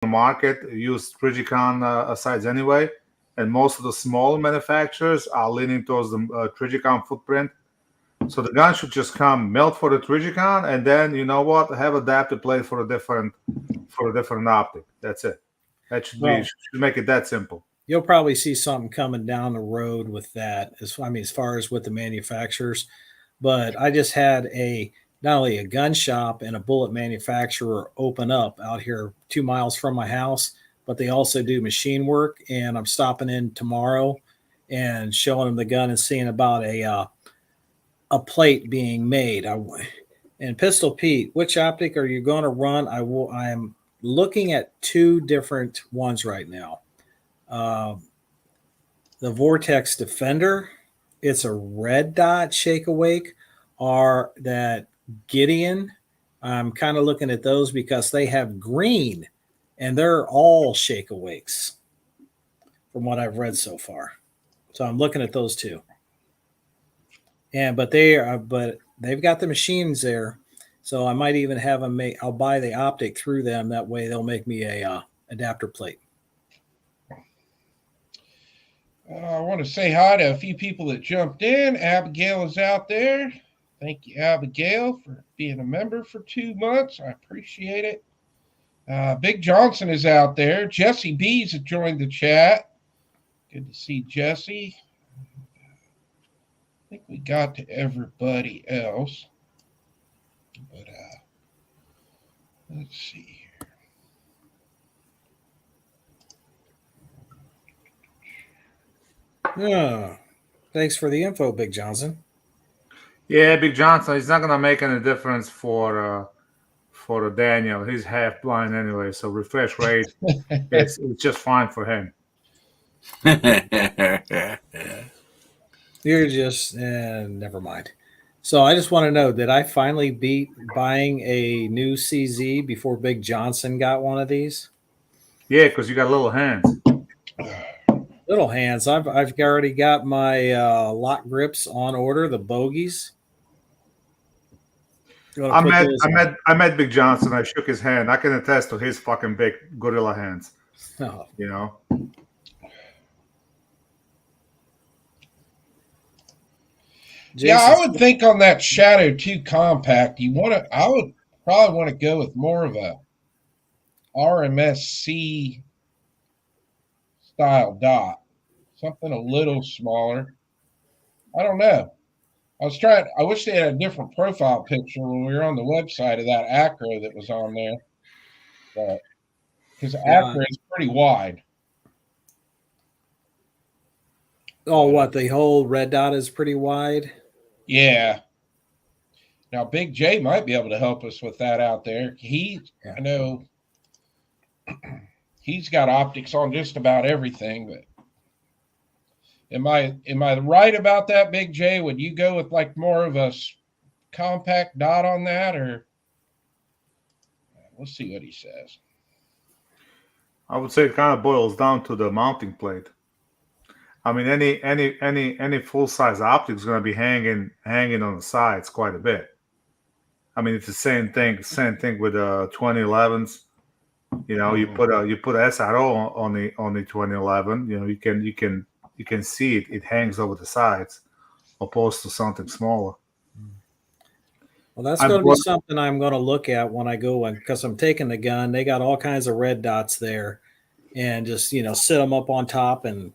the market use Trigicon sights anyway, and most of the small manufacturers are leaning towards the Trigicon footprint. So the gun should just come melt for the Trigicon, and then you know what, have adapted plate for a different optic. That's it. That should be Well, should make it that simple. you'll probably see something coming down the road with that. As far as with the manufacturers, but I just had a not only a gun shop and a bullet manufacturer open up out here 2 miles from my house, but they also do machine work. And I'm stopping in tomorrow and showing them the gun and seeing about a plate being made. And Pistol Pete, which optic are you going to run? I'm looking at two different ones right now. Uh, the Vortex Defender, it's a red dot shake awake, or that Gideon. I'm kind of looking at those because they have green and they're all shake awakes from what I've read so far. So I'm looking at those two. But they've got the machines there. So I might even have them I'll buy the optic through them. That way they'll make me a adapter plate. I want to say hi to a few people that jumped in. Abigail is out there. Thank you, Abigail, for being a member for 2 months. I appreciate it. Big Johnson is out there. Jesse Bees has joined the chat. Good to see Jesse. I think we got to everybody else. But let's see here. Oh, thanks for the info, Big Johnson. Yeah, Big Johnson. He's not gonna make any difference for Daniel. He's half blind anyway, so refresh rate it's just fine for him. You're just never mind. So I just want to know, did I finally beat buying a new CZ before Big Johnson got one of these? Yeah, because you got little hands. Little hands. I've already got my lock grips on order, the bogies. I met Big Johnson. I shook his hand. I can attest to his fucking big gorilla hands. Oh. You know. Yeah, I would think on that Shadow 2 compact, I would probably want to go with more of a RMSC style dot. Something a little smaller. I don't know. I wish they had a different profile picture when we were on the website of that Acro that was on there. But because Acro is pretty wide. Oh, what? The whole red dot is pretty wide? Yeah. Now, Big J might be able to help us with that out there. I know he's got optics on just about everything, but am I right about that, Big J? Would you go with like more of a compact dot on that, or we'll see what he says. I would say it kind of boils down to the mounting plate. I mean, any full size optic is going to be hanging on the sides quite a bit. I mean, it's the same thing with the 2011s. You know, you put SRO on the 2011. You know, you can see it hangs over the sides, opposed to something smaller. Well, that's going to be something I'm going to look at when I go, because I'm taking the gun. They got all kinds of red dots there, and just sit them up on top and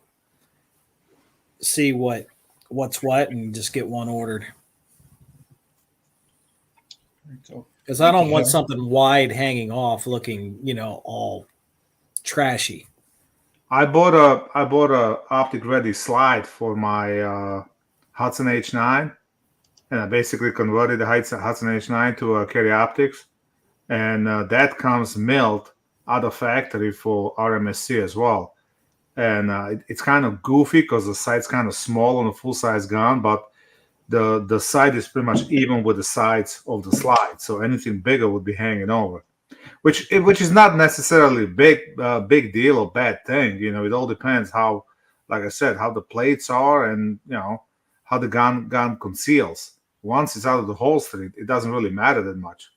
see what's what, and just get one ordered. Because I don't want something wide hanging off, looking all trashy. I bought a optic ready slide for my Hudson H9, and I basically converted the Hudson H9 to carry optics, and that comes milled out of factory for RMSC as well. And it's kind of goofy because the sight's kind of small on a full-size gun, but the sight is pretty much even with the sides of the slide. So anything bigger would be hanging over, which is not necessarily a big deal or bad thing. You know, it all depends how, like I said, how the plates are and how the gun conceals. Once it's out of the holster, it doesn't really matter that much.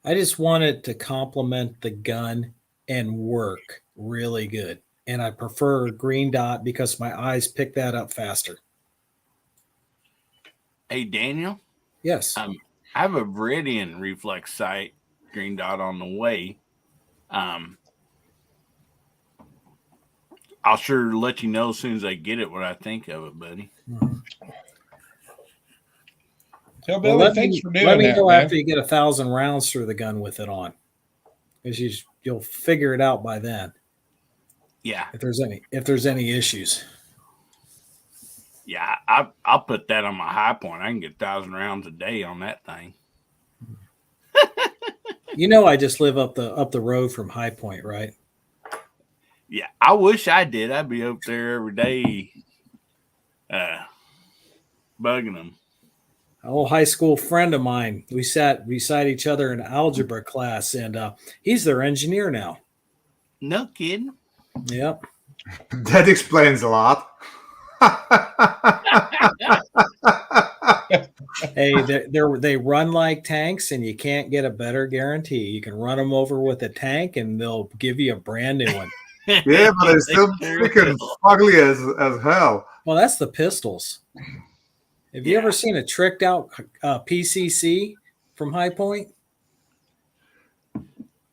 I just want it to complement the gun and work really good. And I prefer green dot because my eyes pick that up faster. Hey, Daniel, Yes. I have a Viridian reflex sight, green dot on the way. I'll sure let you know as soon as I get it what I think of it, buddy. Tell Well, Billy, thanks for doing let me that, know man. after you get 1,000 rounds through the gun with it on, because you'll figure it out by then. Yeah, If there's any issues. yeah, I'll put that on my high point. I can get 1,000 rounds a day on that thing. I just live up the road from High Point, right? Yeah, I wish I did. I'd be up there every day, bugging them. An old high school friend of mine. We sat beside each other in algebra class, and he's their engineer now. No kidding. Yep. That explains a lot. Hey, they run like tanks, and you can't get a better guarantee. You can run them over with a tank, and they'll give you a brand new one. Yeah, but it's still freaking ugly as hell. Well, that's the pistols. Have you ever seen a tricked out PCC from High Point?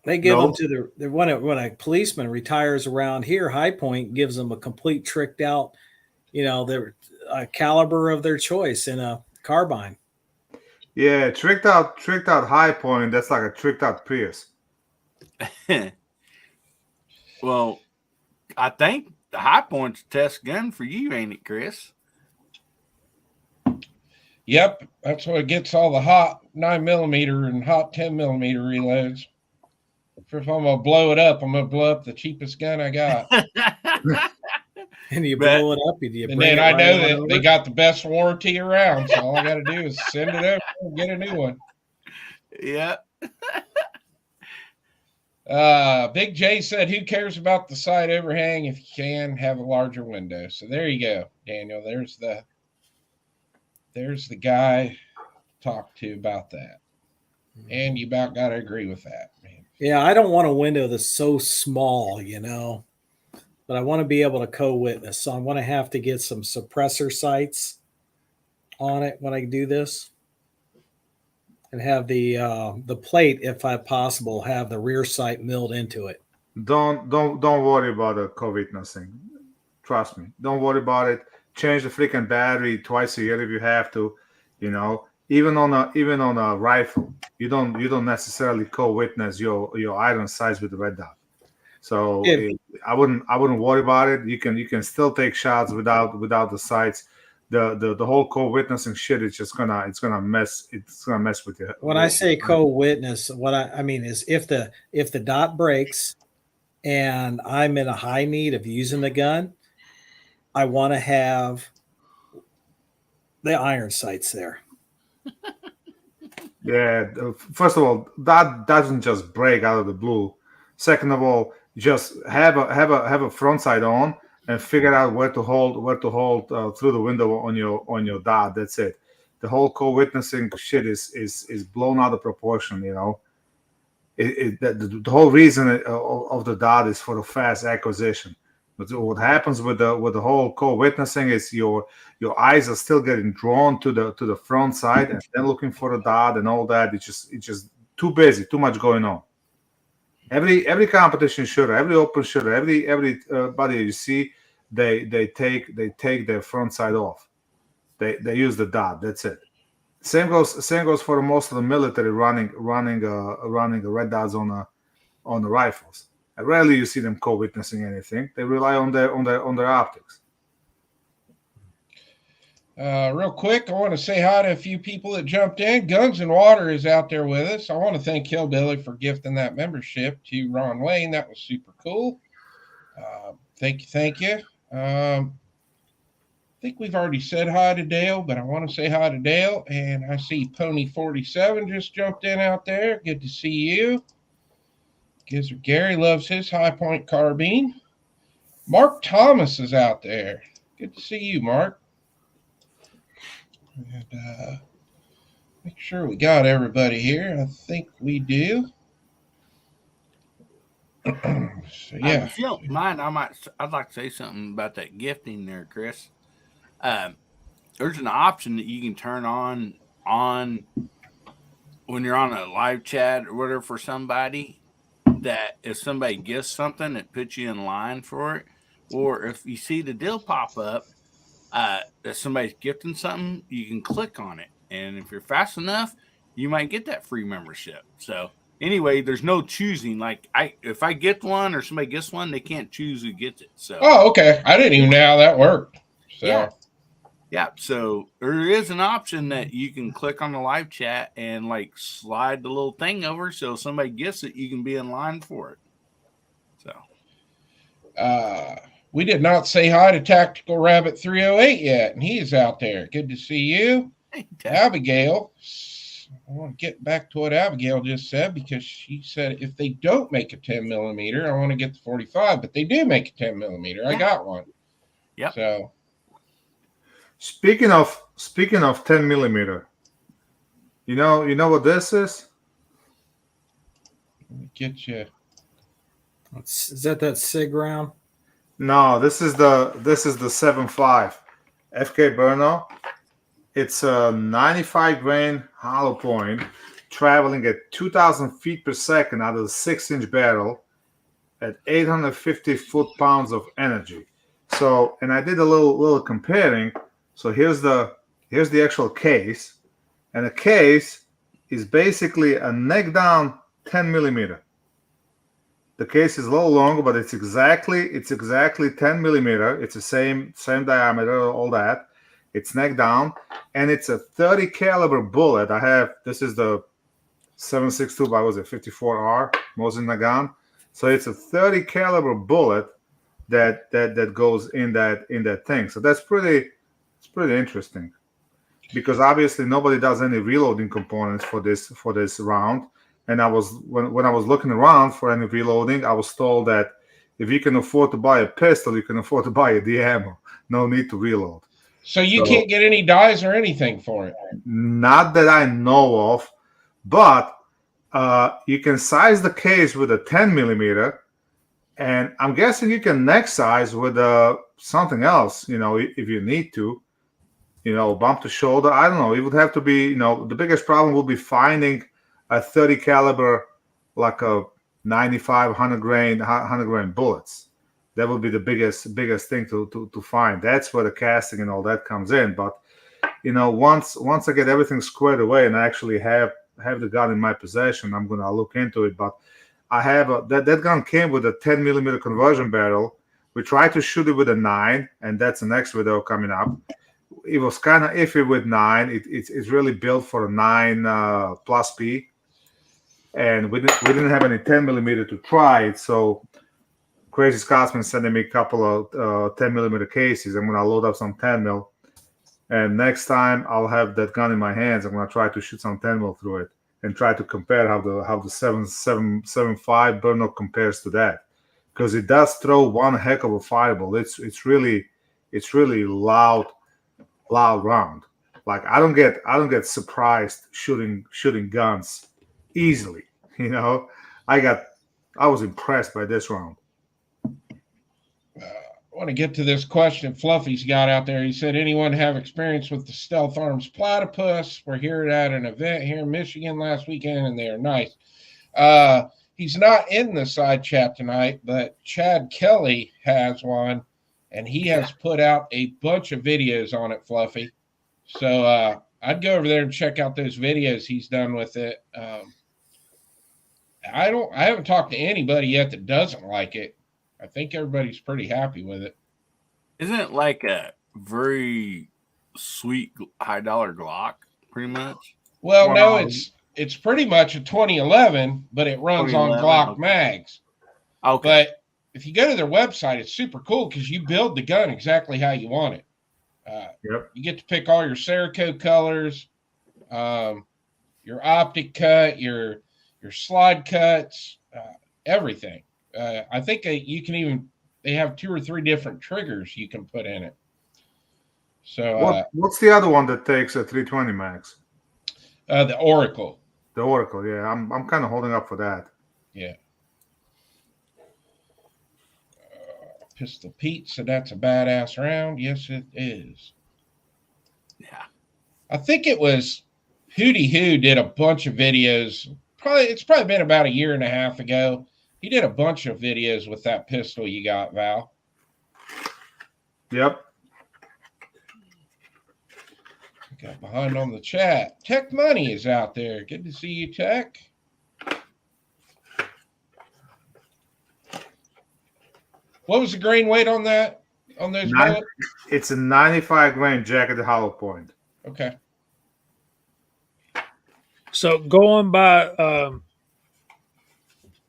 They give them to when a policeman retires around here, High Point gives them a complete tricked out, their caliber of their choice in a carbine. Yeah, tricked out High Point. That's like a tricked out Prius. Well, I think the High Point's a test gun for you, ain't it, Chris? Yep, that's what gets all the hot 9mm and hot 10mm reloads. If I'm gonna blow it up, I'm gonna blow up the cheapest gun I got. And you blow it up, and then I know that they got the best warranty around, so all I got to do is send it over and get a new one. Yeah. Big J said, "Who cares about the side overhang if you can have a larger window?" So there you go, Daniel. There's the guy talk to about that, and you about got to agree with that, man. Yeah, I don't want a window that's so small, but I want to be able to co-witness. So I'm going to have to get some suppressor sights on it when I do this, and have the plate, if I possible, have the rear sight milled into it. Don't worry about the co-witnessing. Trust me. Don't worry about it. Change the freaking battery twice a year if you have to. Even on a rifle, you don't necessarily co-witness your iron sights with the red dot. So I wouldn't worry about it. You can still take shots without the sights. The whole co-witnessing shit is just gonna mess with you. When I say co-witness, what I mean is if the dot breaks and I'm in a high need of using the gun, I want to have the iron sights there. Yeah. First of all, that doesn't just break out of the blue. Second of all, just have a front sight on and figure out where to hold through the window on your dot. That's it. The whole co-witnessing shit is blown out of proportion. The whole reason of the dot is for a fast acquisition. But what happens with the whole co-witnessing is your eyes are still getting drawn to the front side and then looking for a dot and all that. It's just too busy, too much going on. Every competition shooter, every open shooter, every body you see, they take their front sight off. They use the dot. That's it. Same goes for most of the military running the red dots on the rifles. Rarely you see them co-witnessing anything. They rely on their optics. Real quick, I want to say hi to a few people that jumped in. Guns and Water is out there with us. I want to thank Hillbilly for gifting that membership to Ron Wayne. That was super cool. Thank you. I think we've already said hi to Dale, but I want to say hi to Dale. And I see Pony 47 just jumped in out there. Good to see you. Gary loves his High Point carbine. Mark Thomas is out there. Good to see you, Mark. And Make sure we got everybody here. I think we do. So yeah. If you don't mind, I'd like to say something about that gifting there, Chris. There's an option that you can turn on when you're on a live chat or whatever for somebody, that if somebody gets something, it puts you in line for it. Or if you see the deal pop up that somebody's gifting something, you can click on it. And if you're fast enough, you might get that free membership. So anyway, there's no choosing. Like if I get one or somebody gets one, they can't choose who gets it. So Oh, okay. I didn't even know how that worked. So yeah. So there is an option that you can click on the live chat and like slide the little thing over. So if somebody gets it, you can be in line for it. So we did not say hi to Tactical Rabbit 308 yet, and he is out there. Good to see you. hey, Abigail. I want to get back to what Abigail just said, because she said if they don't make a 10 millimeter, I want to get the 45, but they do make a 10 millimeter. I got one. Yeah. So Speaking of 10 millimeter, you know what this is? let me get you. Is that SIG round? No, this is the 7.5 FK Burno. It's a 95 grain hollow point traveling at 2,000 feet per second out of the 6-inch barrel at 850 foot-pounds of energy. So, and I did a little comparing. So here's the actual case, and the case is basically a neck down 10 millimeter. The case is a little longer, but it's exactly 10 millimeter. It's the same diameter, all that. It's neck down, and it's a 30 caliber bullet. This is the 7.62 by 54R Mosin Nagant. So it's a 30 caliber bullet that goes in that thing. So it's pretty interesting, because obviously nobody does any reloading components for this round. And when I was looking around for any reloading, I was told that if you can afford to buy a pistol, you can afford to buy a D ammo. No need to reload. So you can't get any dies or anything for it? Not that I know of, but you can size the case with a 10 millimeter, and I'm guessing you can neck size with something else, if you need to, bump the shoulder. I don't know. It would have to be, the biggest problem will be finding a 30 caliber, like a 95, 100 grain bullets. That would be the biggest thing to find. That's where the casting and all that comes in. But once I get everything squared away and I actually have the gun in my possession, I'm gonna look into it. But I have that gun came with a 10 millimeter conversion barrel. We tried to shoot it with a 9, and that's the next video coming up. It was kind of iffy with 9. It's really built for a 9 plus P, and we didn't have any 10 millimeter to try it. So Crazy Scotsman sending me a couple of 10 millimeter cases. I'm gonna load up some 10 mil, and next time I'll have that gun in my hands. I'm gonna try to shoot some 10 mil through it and try to compare how the 7.5 Burno compares to that, because it does throw one heck of a fireball. It's really loud round. Like I don't get surprised shooting guns easily. I was impressed by this round. I want to get to this question Fluffy's got out there. He said, anyone have experience with the Stealth Arms Platypus? We're here at an event here in Michigan last weekend, and they are nice. He's not in the side chat tonight, but Chad Kelly has one, and he has put out a bunch of videos on it, Fluffy. So I'd go over there and check out those videos he's done with it. I haven't talked to anybody yet that doesn't like it. I think everybody's pretty happy with it. Isn't it like a very sweet high dollar Glock, pretty much? Well, no, it's pretty much a 2011, but it runs on Glock okay. mags. Okay. But if you go to their website, it's super cool because you build the gun exactly how you want it. Yep. You get to pick all your Cerakote colors, your optic cut, your slide cuts, everything. I think they have 2 or 3 different triggers you can put in it. So what's the other one that takes a 320 max? The Oracle. The Oracle, yeah. I'm kind of holding up for that. Yeah. Pistol Pete said that's a badass round. Yes, it is. Yeah. I think it was Hootie Who did a bunch of videos. It's probably been about a year and a half ago. He did a bunch of videos with that pistol you got, Val. Yep. Got behind on the chat. Tech Money is out there. Good to see you, Tech. What was the grain weight on that? On those bullets? It's a 95 grain jacket hollow point. Okay. So going by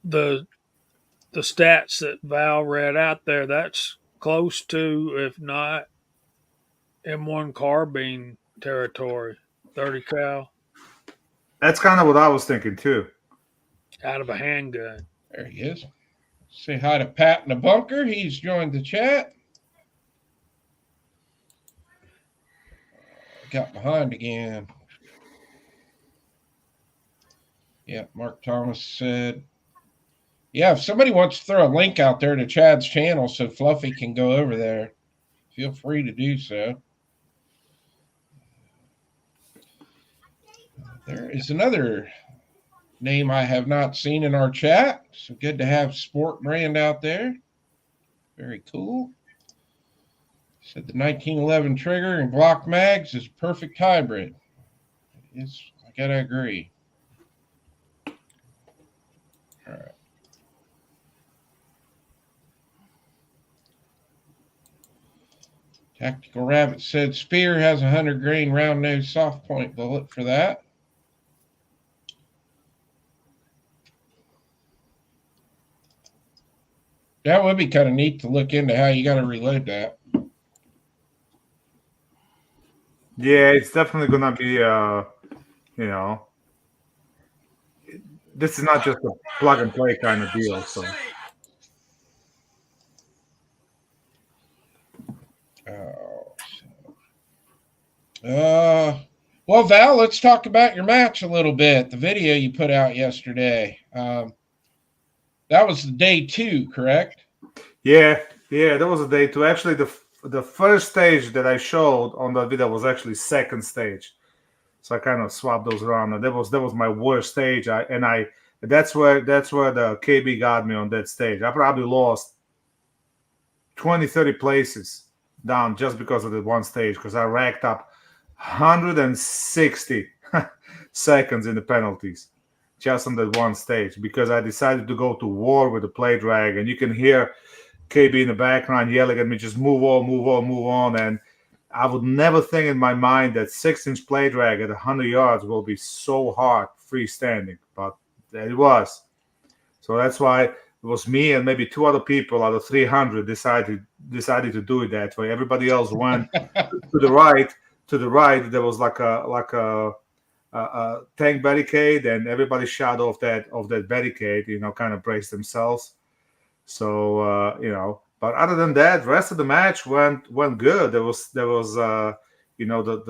the stats that Val read out there, that's close to, if not M1 carbine territory, 30 cal That's kind of what I was thinking too. out of a handgun. There he is. Say hi to Pat in the bunker. He's joined the chat. Got behind again. Yeah, Mark Thomas said, yeah, if somebody wants to throw a link out there to Chad's channel so Fluffy can go over there, feel free to do so. There is another name I have not seen in our chat. So good to have Sport Brand out there. Very cool. Said the 1911 trigger and Glock mags is perfect hybrid. Yes, I gotta agree. All right. Tactical Rabbit said Spear has a 100 grain round nose soft point bullet for that. That would be kind of neat to look into how you got to reload that. Yeah, it's definitely gonna be this is not just a plug and play kind of deal. So well, Val, let's talk about your match a little bit. The video you put out yesterday. That was the day 2, correct? yeah, that was a day 2. Actually, the first stage that I showed on the video was actually second stage. So I kind of swapped those around. And that was my worst stage. That's where the KB got me on that stage. I probably lost 20, 30 places down just because of the one stage, because I racked up 160 seconds in the penalties just on that one stage, because I decided to go to war with the play drag. And you can hear KB in the background yelling at me, just move on, move on, move on. And I would never think in my mind that 6-inch play drag at 100 yards will be so hard freestanding, but it was. So that's why it was me and maybe 2 other people out of 300 decided to do it that way. Everybody else went to the right. To the right, there was like a tank barricade, and everybody shot off that barricade. Kind of braced themselves. So but other than that, the rest of the match went good. There was the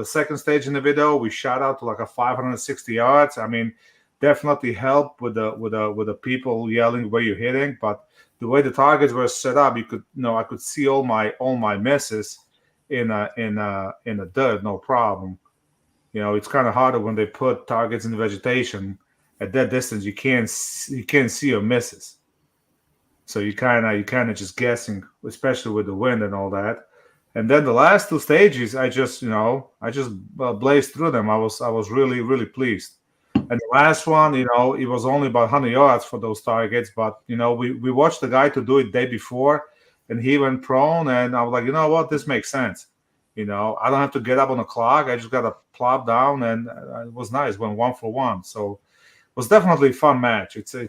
second stage in the video, we shot out to like a 560 yards. I mean, definitely helped with the people yelling where you're hitting, but the way the targets were set up, I could see all my misses in the dirt, no problem. It's kind of harder when they put targets in the vegetation. At that distance, you can't see your misses. So you kind of just guessing, especially with the wind and all that. And then the last 2 stages, I just blazed through them. I was really, really pleased. And the last one, it was only about 100 yards for those targets, but we watched the guy to do it day before, and he went prone, and I was like, you know what, this makes sense. I don't have to get up on the clock. I just got to plop down, and it was nice. Went 1 for 1. So it was definitely a fun match. It's the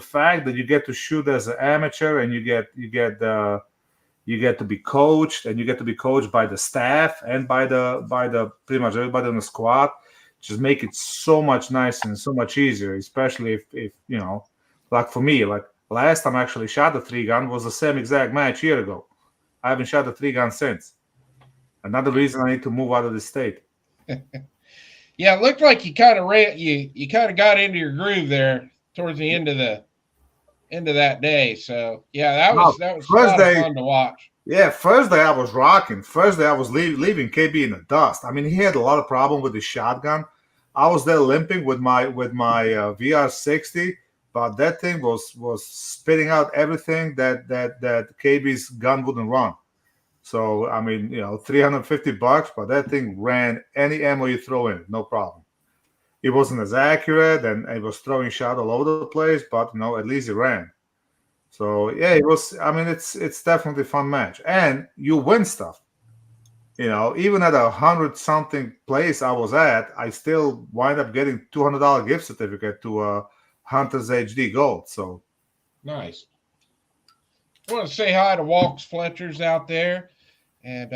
fact that you get to shoot as an amateur, and you get to be coached, and you get to be coached by the staff and by the pretty much everybody on the squad. Just make it so much nicer and so much easier, especially if like for me, like last time I actually shot a 3-gun was the same exact match a year ago. I haven't shot a 3-gun since. Another reason I need to move out of the state. Yeah, it looked like you kind of you kind of got into your groove there towards the end of that day. So yeah, No, that was a first lot of day, fun to watch. yeah, first day I was rocking. First day I was leaving KB in the dust. I mean, he had a lot of problem with his shotgun. I was there limping with my VR60, but that thing was spitting out everything that KB's gun wouldn't run. So I mean, $350, but that thing ran any ammo you throw in, no problem. It wasn't as accurate, and it was throwing shot all over the place, but at least it ran. So yeah, it was. I mean, it's definitely a fun match, and you win stuff. Even at 100 something place I was at, I still wind up getting $200 gift certificate to Hunter's HD Gold. So Nice. I want to say hi to Walks Fletcher's out there, and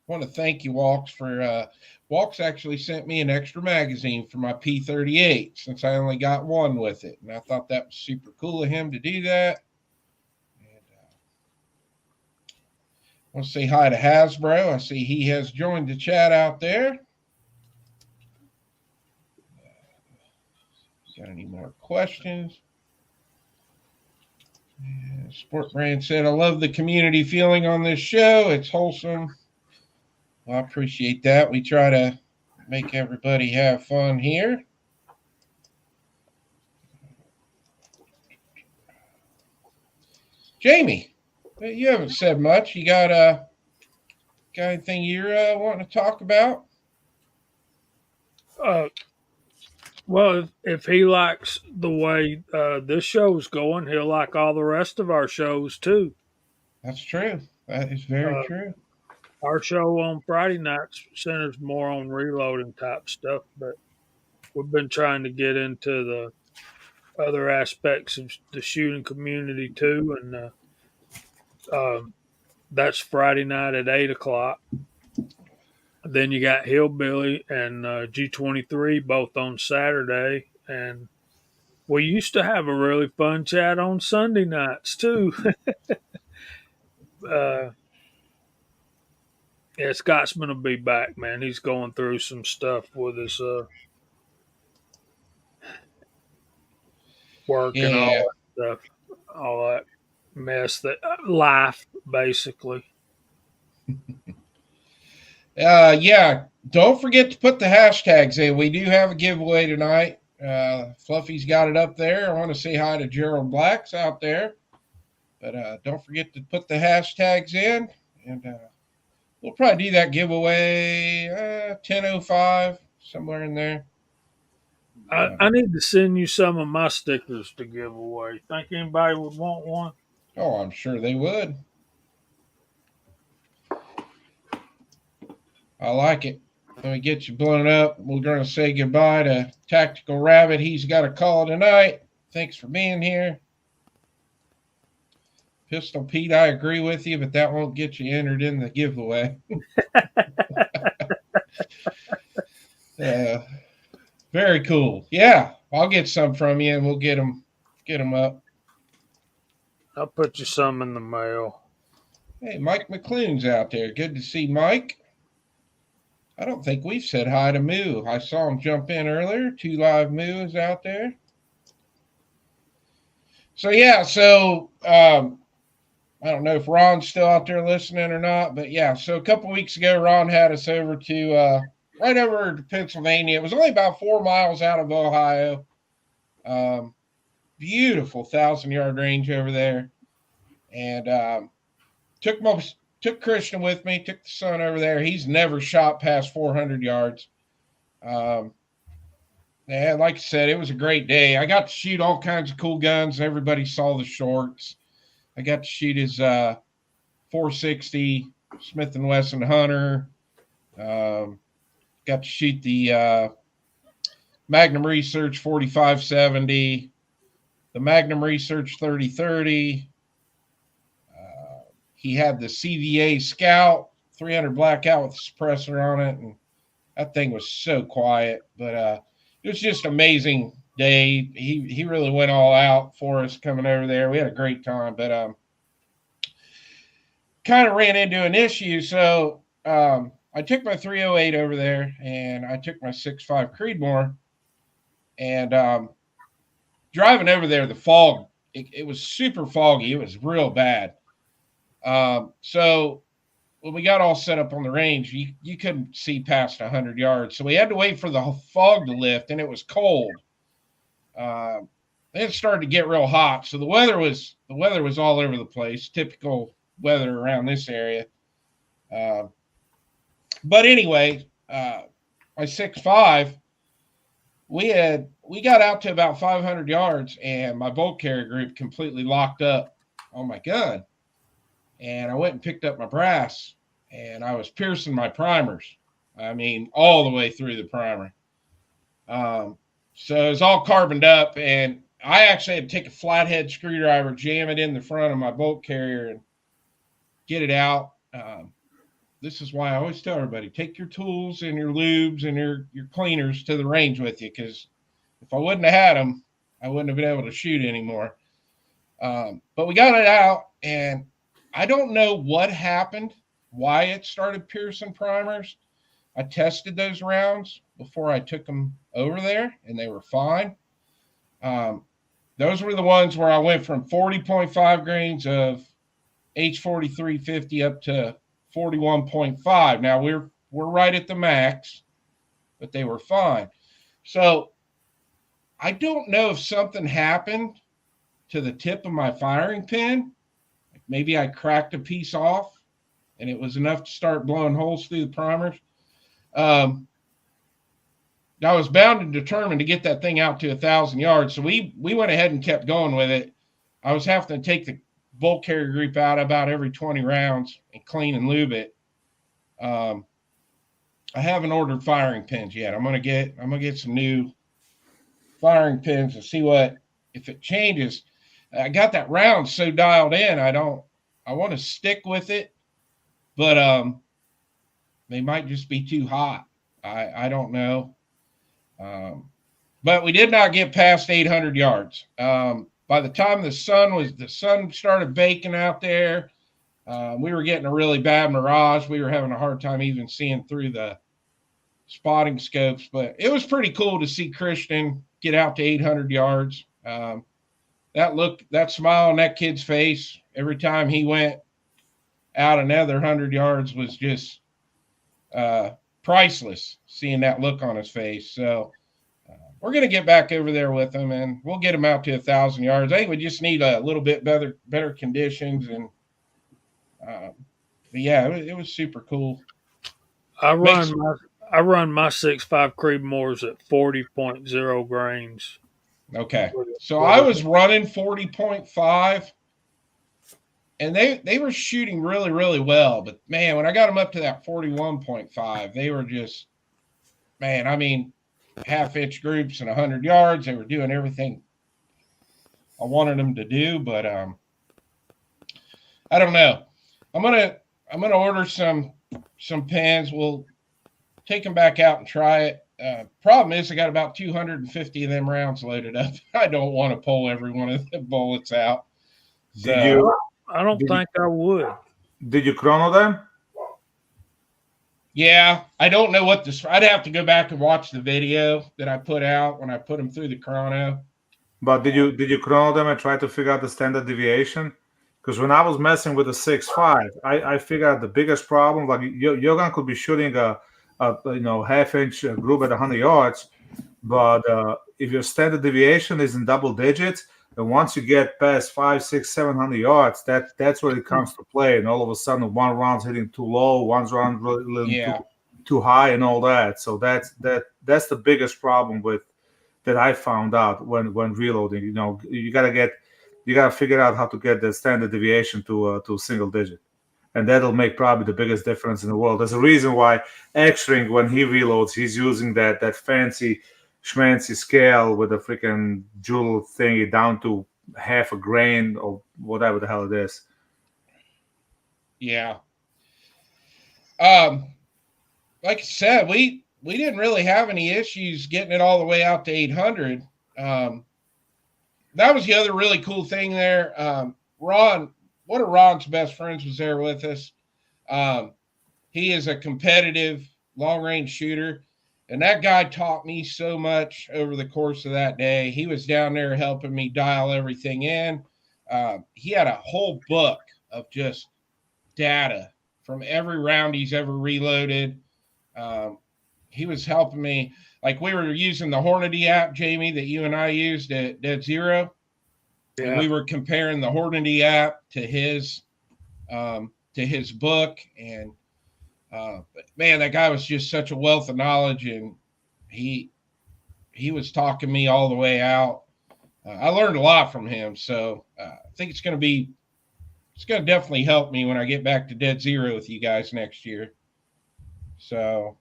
want to thank you, Walks, for Walks actually sent me an extra magazine for my P38 since I only got one with it, and I thought that was super cool of him to do that. And I want to say hi to Hasbro. I see he has joined the chat out there. Got any more questions? Sport Brand said, I love the community feeling on this show. It's wholesome. Well, I appreciate that. We try to make everybody have fun here. Jamie, you haven't said much. You got anything you're wanting to talk about? Well, if he likes the way this show's going, he'll like all the rest of our shows too. That's true. That is very true. Our show on Friday nights centers more on reloading type stuff, but we've been trying to get into the other aspects of the shooting community too, and that's Friday night at 8 o'clock. Then you got Hillbilly and G23 both on Saturday, and we used to have a really fun chat on Sunday nights too. Yeah, Scotsman will be back, man. He's going through some stuff with his work and all that stuff, all that mess that life basically. Yeah, don't forget to put the hashtags in. We do have a giveaway tonight. Fluffy's got it up there. I want to say hi to Gerald Blacks out there. But don't forget to put the hashtags in. And we'll probably do that giveaway 10:05, somewhere in there. I need to send you some of my stickers to give away. Think anybody would want one? Oh, I'm sure they would. I like it. Let me get you blown up. We're going to say goodbye to Tactical Rabbit. He's got a call tonight. Thanks for being here. Pistol Pete, I agree with you, but that won't get you entered in the giveaway. Very cool. Yeah, I'll get some from you, and we'll get them up. I'll put you some in the mail. Hey, Mike McClune's out there. Good to see Mike. I don't think we've said hi to Moo. I saw him jump in earlier. 2 Live Moo is out there. So, yeah, I don't know if Ron's still out there listening or not, but yeah, so a couple weeks ago, Ron had us over to right over to Pennsylvania. It was only about 4 miles out of Ohio. Beautiful 1,000-yard range over there. And took Christian with me, took the son over there. He's never shot past 400 yards. Yeah, like I said, it was a great day. I got to shoot all kinds of cool guns. Everybody saw the shorts. I got to shoot his 460 Smith & Wesson Hunter. Got to shoot the Magnum Research 4570, the Magnum Research 3030. He had the CVA Scout 300 blackout with a suppressor on it, and that thing was so quiet. But it was just amazing day. He really went all out for us coming over there. We had a great time, but kind of ran into an issue. So I I took my 308 over there, and I took my 6.5 Creedmoor, and driving over there, the fog, it was super foggy. It was real bad. So when we got all set up on the range, you couldn't see past 100 yards. So we had to wait for the fog to lift, and it was cold. It started to get real hot. So the weather was all over the place, typical weather around this area. But anyway, my 6.5, we got out to about 500 yards, and my bolt carrier group completely locked up on my gun. And I went and picked up my brass, and I was piercing my primers. I mean, all the way through the primer. So it was all carboned up, and I actually had to take a flathead screwdriver, jam it in the front of my bolt carrier, and get it out. This is why I always tell everybody, take your tools and your lubes and your cleaners to the range with you, because if I wouldn't have had them, I wouldn't have been able to shoot anymore. But we got it out, and I don't know what happened, why it started piercing primers. I tested those rounds before I took them over there, and they were fine. Those were the ones where I went from 40.5 grains of H4350 up to 41.5. Now we're right at the max, but they were fine. So I don't know if something happened to the tip of my firing pin. Maybe I cracked a piece off and it was enough to start blowing holes through the primers. I was bound and determined to get that thing out to 1,000 yards. So we went ahead and kept going with it. I was having to take the bolt carrier group out about every 20 rounds and clean and lube it. I haven't ordered firing pins yet. I'm gonna get some new firing pins and see what if it changes. I got that round so dialed in. I want to stick with it, but they might just be too hot. I don't know. But we did not get past 800 yards. By the time the sun started baking out there, we were getting a really bad mirage. We were having a hard time even seeing through the spotting scopes, but it was pretty cool to see Christian get out to 800 yards. That smile on that kid's face every time he went out another 100 yards was just priceless, seeing that look on his face. So we're going to get back over there with him, and we'll get him out to 1,000 yards. I think we just need a little bit better conditions. And but yeah, it was super cool. I run my 6.5 Creedmoors at 40.0 grains. Okay. So I was running 40.5, and they were shooting really, really well. But man, when I got them up to that 41.5, they were just, man, I mean, half-inch groups and 100 yards. They were doing everything I wanted them to do, but I don't know. I'm gonna order some pins. We'll take them back out and try it. Problem is, I got about 250 of them rounds loaded up. I don't want to pull every one of the bullets out. So, I don't think I would. Did you chrono them? Yeah, I don't know what this. I'd have to go back and watch the video that I put out when I put them through the chrono. But did you chrono them and try to figure out the standard deviation? Because when I was messing with the 6.5, I figured out the biggest problem. Like your gun could be shooting a half-inch group at 100 yards, but if your standard deviation is in double digits, and once you get past 500, 600, 700 yards, that's where it comes to play. And all of a sudden, one round's hitting too low, one's round really too high, and all that. So that's the biggest problem that I found out when reloading. You gotta figure out how to get the standard deviation to a single digit, and that'll make probably the biggest difference in the world. There's a reason why X-Ring, when he reloads, he's using that fancy schmancy scale with a freaking jewel thingy down to half a grain or whatever the hell it is. Yeah. Like I said, we didn't really have any issues getting it all the way out to 800. That was the other really cool thing there. Ron, one of Ron's best friends was there with us. he is a competitive long range shooter. And that guy taught me so much over the course of that day. He was down there helping me dial everything in. He had a whole book of just data from every round he's ever reloaded. He was helping me. Like, we were using the Hornady app, Jamie, that you and I used at Dead Zero. Yeah. And we were comparing the Hornady app to his book. And but man, that guy was just such a wealth of knowledge, and he was talking me all the way out. I learned a lot from him, so I think it's going to definitely help me when I get back to Dead Zero with you guys next year. So,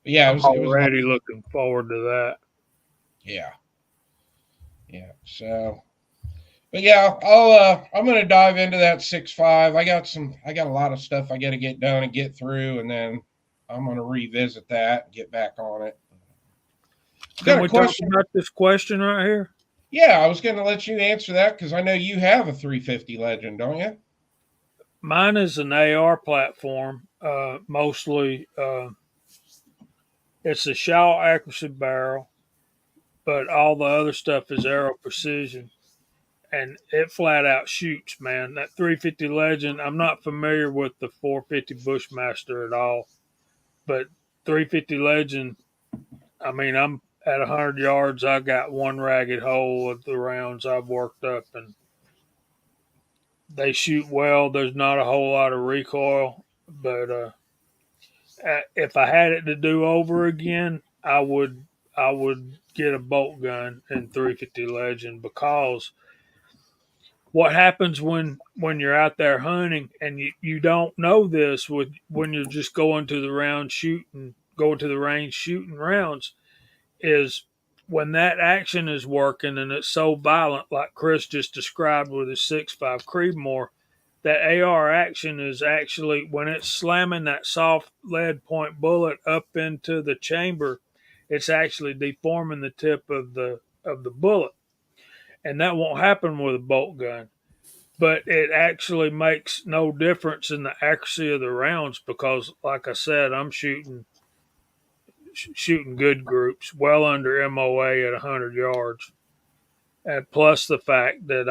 yeah, I'm already looking forward to that. Yeah. So, but yeah, I'm going to dive into that 6.5. I got a lot of stuff I got to get done and get through, and then I'm going to revisit that and get back on it. Can we talk about this question right here? Yeah, I was going to let you answer that because I know you have a 350 Legend, don't you? Mine is an AR platform, mostly. It's a Shaw accuracy barrel, but all the other stuff is Aero Precision, and it flat out shoots, man. That 350 Legend, I'm not familiar with the 450 Bushmaster at all, but 350 Legend, I mean, I'm at 100 yards. I got one ragged hole of the rounds I've worked up, and they shoot well. There's not a whole lot of recoil, but if I had it to do over again, I would get a bolt gun in 350 Legend, because what happens when you're out there hunting and you don't know this when you're just going to the range shooting rounds, is when that action is working and it's so violent, like Chris just described with his 6.5 Creedmoor, that AR action is actually, when it's slamming that soft lead point bullet up into the chamber, it's actually deforming the tip of the bullet. And that won't happen with a bolt gun. But it actually makes no difference in the accuracy of the rounds because, like I said, I'm shooting good groups, well under MOA at 100 yards. And plus the fact that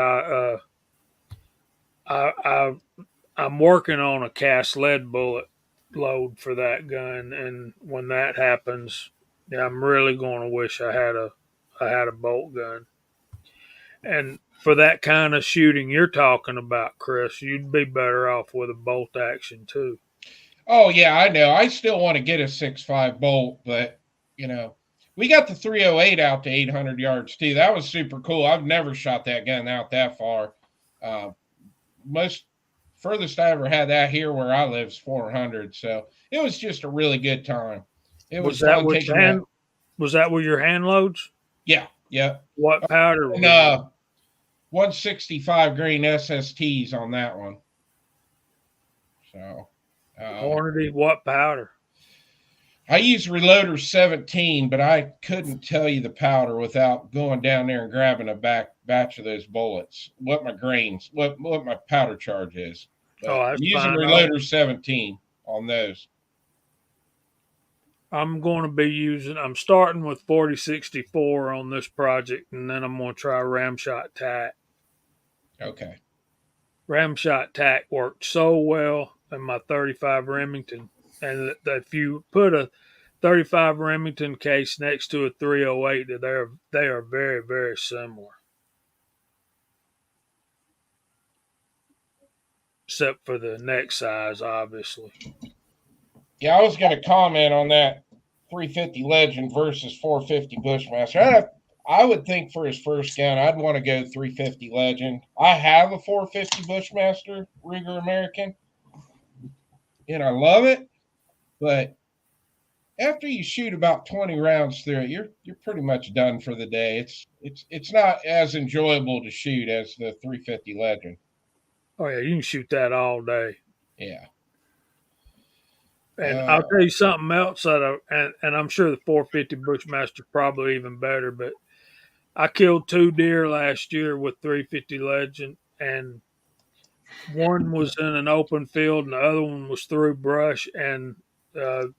I'm working on a cast lead bullet load for that gun, and when that happens, yeah, I'm really going to wish I had a bolt gun. And for that kind of shooting you're talking about, Chris, you'd be better off with a bolt action too. Oh yeah, I know. I still want to get a 6.5 bolt, but we got the 308 out to 800 yards too. That was super cool. I've never shot that gun out that far. Most furthest I ever had that here where I live is 400. So it was just a really good time. It was that with was that with your hand loads? Yeah. What powder? And, 165 grain SSTs on that one. So Hornady, what powder? I use Reloader 17, but I couldn't tell you the powder without going down there and grabbing a batch of those bullets. What my grains, what my powder charge is. But that's using fine. Reloader 17 on those. I'm starting with 4064 on this project, and then I'm going to try Ramshot TAC. Okay. Ramshot TAC worked so well in my 35 Remington, and that if you put a 35 Remington case next to a 308, they are very, very similar, except for the neck size, obviously. Yeah, I was going to comment on that 350 Legend versus 450 Bushmaster. I would think for his first gun, I'd want to go 350 Legend. I have a 450 Bushmaster Ruger American, and I love it. But after you shoot about 20 rounds through it, you're pretty much done for the day. It's not as enjoyable to shoot as the 350 Legend. Oh yeah, you can shoot that all day. Yeah. And I'll tell you something else and I'm sure the 450 Bushmaster probably even better, but I killed 2 deer last year with 350 Legend, and one was in an open field and the other one was through brush, and the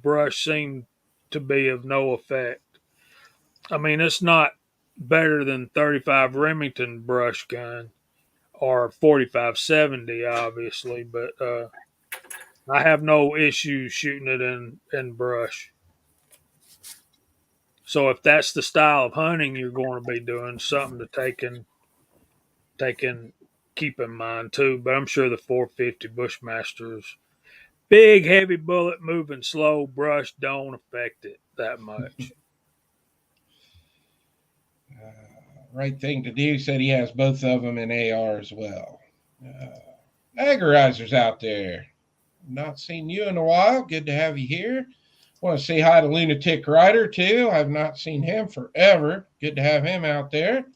brush seemed to be of no effect. I mean, it's not better than 35 Remington brush gun or 45-70, obviously, but I have no issues shooting it in brush. So if that's the style of hunting you're going to be doing, something to keep in mind too. But I'm sure the 450 Bushmasters, big heavy bullet, moving slow, brush don't affect it that much. Right thing to do. Said he has both of them in AR as well. Agorizer's out there. Not seen you in a while. Good to have you here. Want to say hi to Lunatic Rider too. I've not seen him forever. Good to have him out there.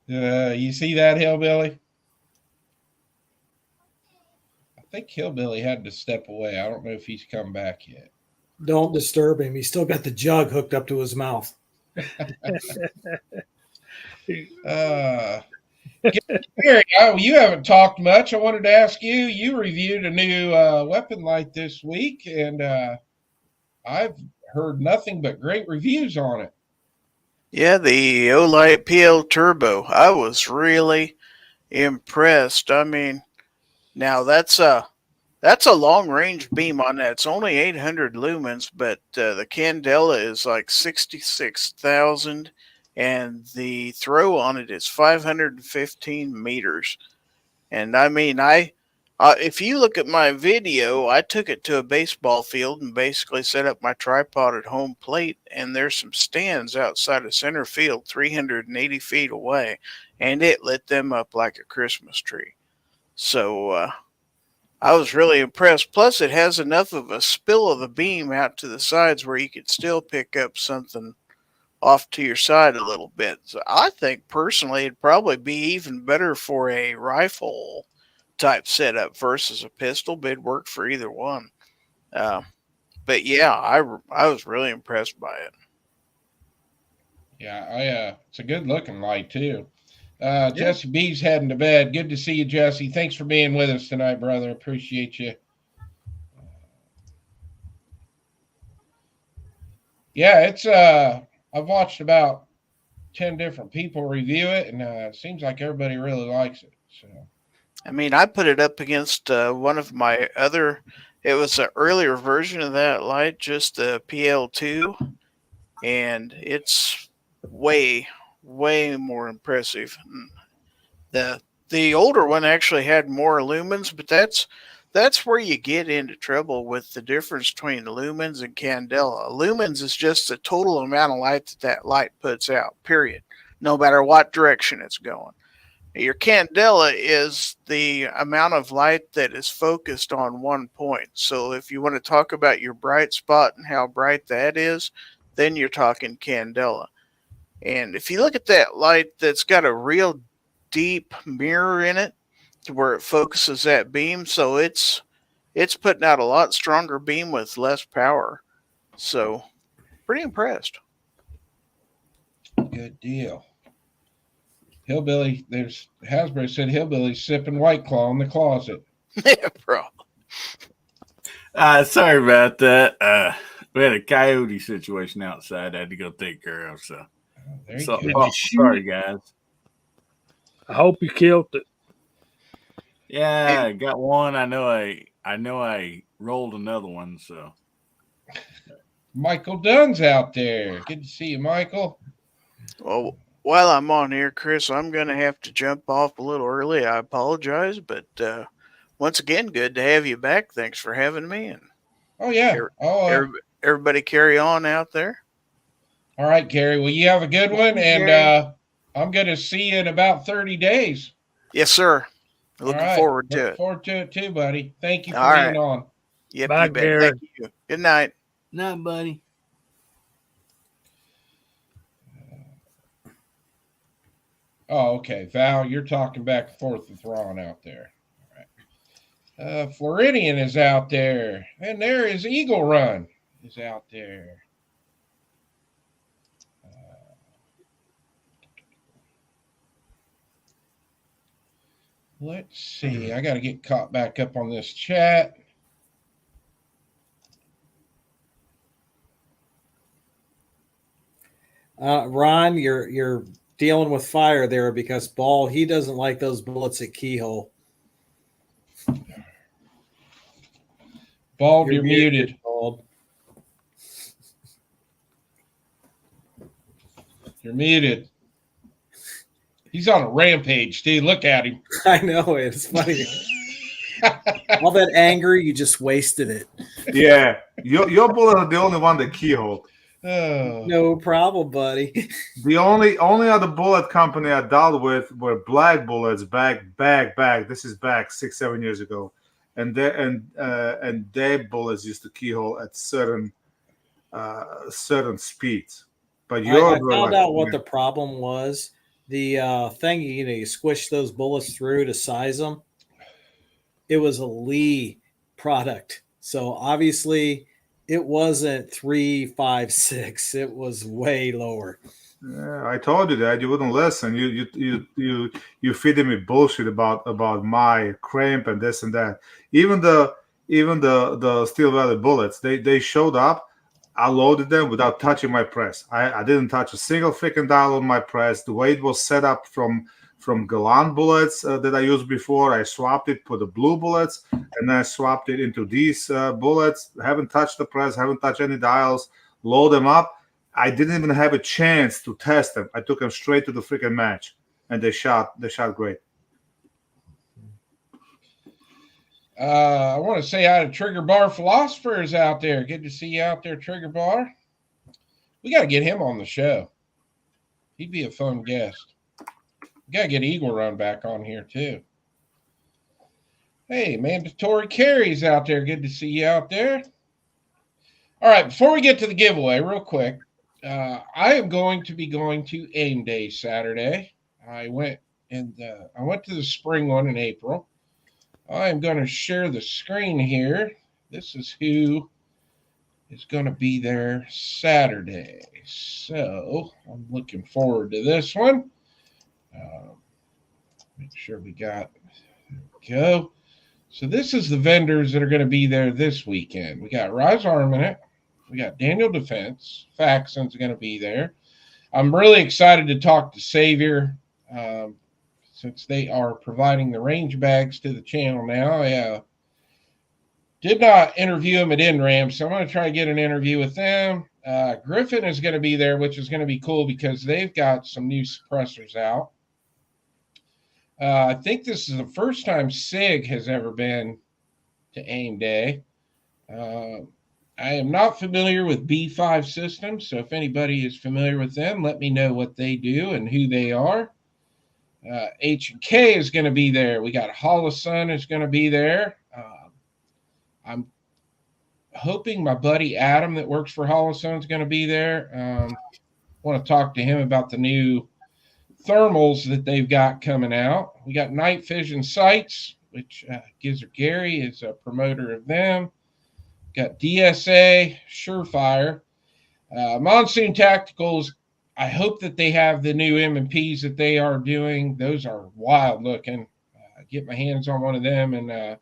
You see that, Hillbilly? I think Hillbilly had to step away. I don't know if he's come back yet. Don't disturb him. He's still got the jug hooked up to his mouth. Gary, you haven't talked much. I wanted to ask you. You reviewed a new weapon light this week, and I've heard nothing but great reviews on it. Yeah, the Olight PL Turbo. I was really impressed. I mean, now that's a long range beam on that. It's only 800 lumens, but the Candela is like 66,000, and the throw on it is 515 meters. And I mean, if you look at my video, I took it to a baseball field and basically set up my tripod at home plate, and there's some stands outside of center field 380 feet away, and it lit them up like a Christmas tree. So I was really impressed. Plus, it has enough of a spill of the beam out to the sides where you could still pick up something off to your side a little bit. So I think personally it'd probably be even better for a rifle type setup versus a pistol, but it'd work for either one. But yeah, I was really impressed by it. Yeah, it's a good looking light too. Jesse B's heading to bed. Good to see you, Jesse. Thanks for being with us tonight, brother. Appreciate you. Yeah, it's I've watched about 10 different people review it, and it seems like everybody really likes it. So, I mean, I put it up against one of my other. It was an earlier version of that light, just the PL2, and it's way more impressive. The older one actually had more lumens, but that's where you get into trouble with the difference between lumens and candela. Lumens is just the total amount of light that light puts out, period, no matter what direction it's going. Your candela is the amount of light that is focused on one point. So if you want to talk about your bright spot and how bright that is, then you're talking candela. And if you look at that light that's got a real deep mirror in it to where it focuses that beam, so it's putting out a lot stronger beam with less power. So pretty impressed. good deal. Hillbilly, there's Hasbro said Hillbilly's sipping White Claw in the closet. Yeah, bro. Sorry about that. We had a coyote situation outside I had to go take care of. So, There you so go. sorry, guys. I hope you killed it. Yeah, I got one. I know I rolled another one. So, Michael Dunn's out there. Good to see you, Michael. Well, while I'm on here, Chris, I'm going to have to jump off a little early. I apologize, but once again, good to have you back. Thanks for having me. And Oh, yeah. everybody carry on out there. All right, Gary. Well, you have a good one, and I'm going to see you in about 30 days. Yes, sir. Looking All right. forward to Look it. forward to it too, buddy. Thank you for All being on. Yep, Bye, you bet. Gary. Thank you. Good night. nah, buddy. Oh, okay. Val, you're talking back and forth with Ron out there. All right. Floridian is out there. And there is Eagle Run is out there. Let's see. I got to get caught back up on this chat. Ron, you're dealing with fire there because Ball, he doesn't like those bullets at keyhole. Bald, you're muted. Bald. You're muted. He's on a rampage, dude. Look at him. I know, it's funny. All that anger, you just wasted it. Yeah, your bullet are the only one that keyhole. Oh. No problem, buddy. The only other bullet company I dealt with were Black Bullets back. This is back 6-7 years ago, and their bullets used to keyhole at certain speeds. But I found out what the problem was. The thing, you squish those bullets through to size them. It was a Lee product, so obviously it wasn't 3.56. It was way lower. Yeah, I told you that you wouldn't listen. You feeding me bullshit about my cramp and this and that. Even the Steel Valley bullets, they showed up. I loaded them without touching my press. I didn't touch a single freaking dial on my press. The way it was set up from Galant bullets that I used before, I swapped it for the blue bullets, and then I swapped it into these bullets. Haven't touched the press, haven't touched any dials. Load them up. I didn't even have a chance to test them. I took them straight to the freaking match, and they shot great. I want to say hi to Trigger Bar Philosophers out there. Good to see you out there, Trigger Bar. We got to get him on the show. He'd be a fun guest. We got to get Eagle Run back on here, too. Hey, Mandatory Carries out there. Good to see you out there. All right, before we get to the giveaway, real quick, I am going to be going to AIM Day Saturday. I went to the spring one in April. I am going to share the screen here. This is who is going to be there Saturday. So I'm looking forward to this one. Make sure we got, there we go. So this is the vendors that are going to be there this weekend. We got Rise Armament. We got Daniel Defense. Faxon's going to be there. I'm really excited to talk to Savior. Since they are providing the range bags to the channel now. I did not interview them at NRAM, so I'm going to try to get an interview with them. Griffin is going to be there, which is going to be cool because they've got some new suppressors out. I think this is the first time SIG has ever been to AIM Day. I am not familiar with B5 Systems, so if anybody is familiar with them, let me know what they do and who they are. H&K is going to be there. We got Holosun is going to be there. I'm hoping my buddy Adam that works for Holosun is going to be there. Want to talk to him about the new thermals that they've got coming out. We got Night Vision Sights, which Gizzard Gary is a promoter of them. Got DSA, Surefire. Monsoon Tacticals, I hope that they have the new M&Ps that they are doing. Those are wild looking. Get my hands on one of them and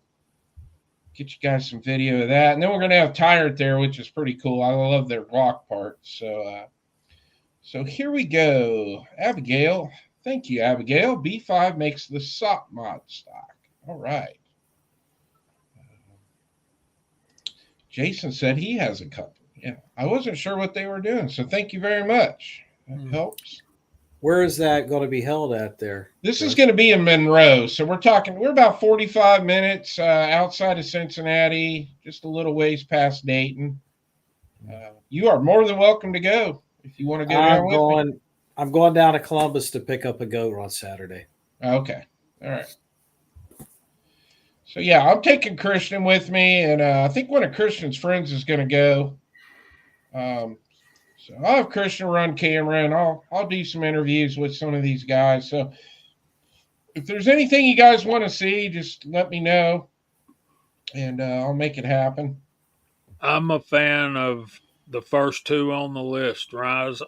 get you guys some video of that. And then we're going to have Tyrant there, which is pretty cool. I love their block parts. So here we go. Abigail. Thank you, Abigail. B5 makes the sock mod stock. All right. Jason said he has a couple. Yeah, I wasn't sure what they were doing. So thank you very much. That helps. Where is that going to be held at there? This is going to be in Monroe. So we're about 45 minutes outside of Cincinnati, just a little ways past Dayton. You are more than welcome to go if you want to go down with me. I'm going down to Columbus to pick up a goat on Saturday. Okay. All right. So, yeah, I'm taking Christian with me, and I think one of Christian's friends is going to go. So I'll have Christian run camera, and I'll do some interviews with some of these guys. So if there's anything you guys want to see, just let me know, and I'll make it happen. I'm a fan of the first two on the list, Rise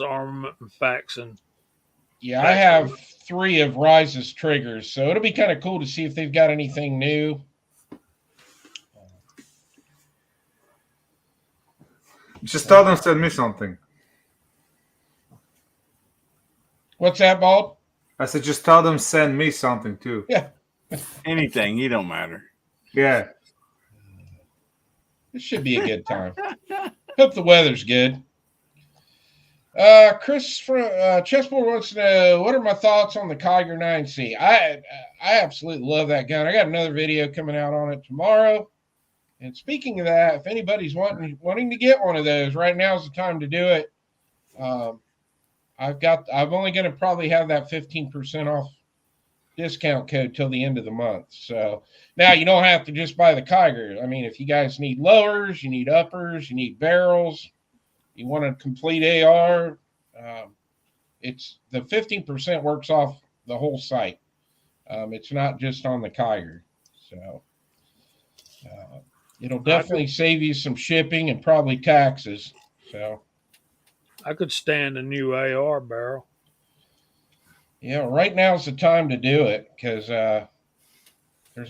Armament and Faxon. Yeah, I have 3 of Rise's triggers, so it'll be kind of cool to see if they've got anything new. Just tell them send me something. What's that, Bald? I said just tell them send me something too. Yeah, Anything, you don't matter. Yeah. this should be a good time. Hope the weather's good. Chris from Chessboard wants to know, what are my thoughts on the Kiger 9C? I absolutely love that gun. I got another video coming out on it tomorrow. And speaking of that, if anybody's wanting to get one of those, right now is the time to do it. I'm only going to probably have that 15% off discount code till the end of the month. So now you don't have to just buy the Kiger. I mean, if you guys need lowers, you need uppers, you need barrels, you want a complete AR, it's the 15% works off the whole site. It's not just on the Kiger. So it'll definitely save you some shipping and probably taxes. So I could stand a new AR barrel. yeah, right now is the time to do it because there's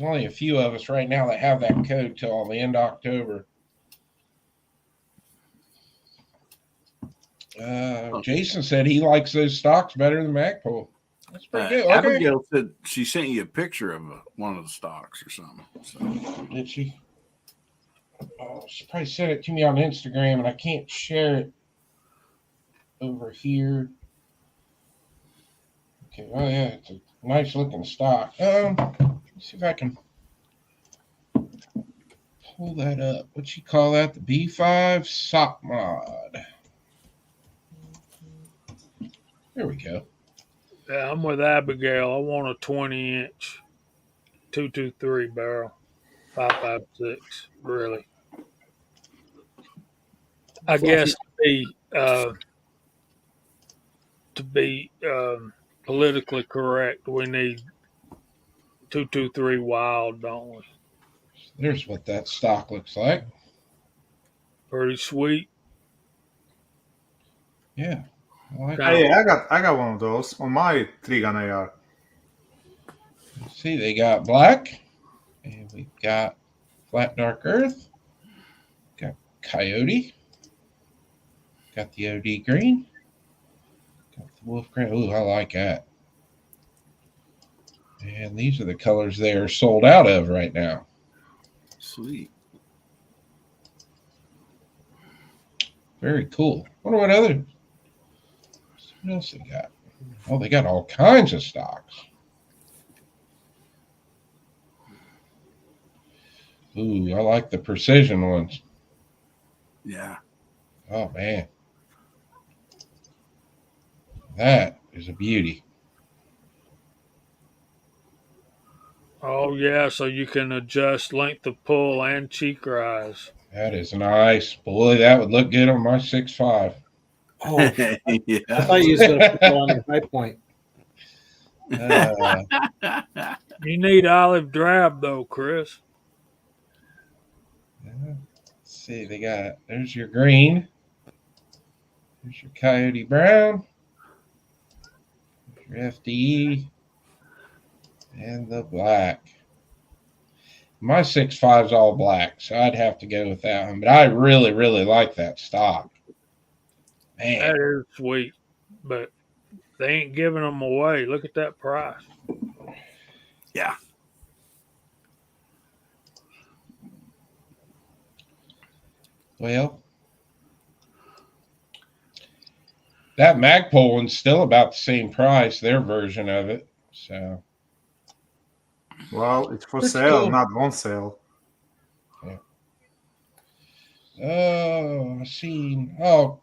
only a few of us right now that have that code till the end of October. Jason said he likes those stocks better than Magpul. That's pretty good. Okay. Abigail said she sent you a picture of one of the stocks or something. So. Did she? Oh, she probably sent it to me on Instagram, and I can't share it over here. Okay. Oh yeah, it's a nice looking stock. Let's see if I can pull that up. What you call that? The B5 sock mod. There we go. Yeah, I'm with Abigail. I want a 20-inch 223 barrel, 5.56. Really, I guess to be politically correct, we need 223 wild, don't we? There's what that stock looks like. Pretty sweet. Yeah. I like Hey, I got one of those on my 3-gun AR. See, they got black, and we've got flat dark earth, got coyote, got the OD green, got the wolf green. Ooh, I like that. And these are the colors they are sold out of right now. Sweet. Very cool. Wonder what else they got? Oh, they got all kinds of stocks. Ooh, I like the precision ones. Yeah. Oh, man. That is a beauty. Oh, yeah, so you can adjust length of pull and cheek rise. That is nice. Boy, that would look good on my 6.5. Oh, I Yeah. thought you was going to put that on your high point. You need olive drab, though, Chris. Let's see, there's your green. There's your coyote brown. There's your FDE. And the black. My 6.5 is all black, so I'd have to go with that one. But I really, really like that stock. Man. That is sweet, but they ain't giving them away. Look at that price. Yeah. Well, that Magpul one's still about the same price, their version of it. So, Well, it's for That's sale, cool. not on sale. oh, I see. Oh,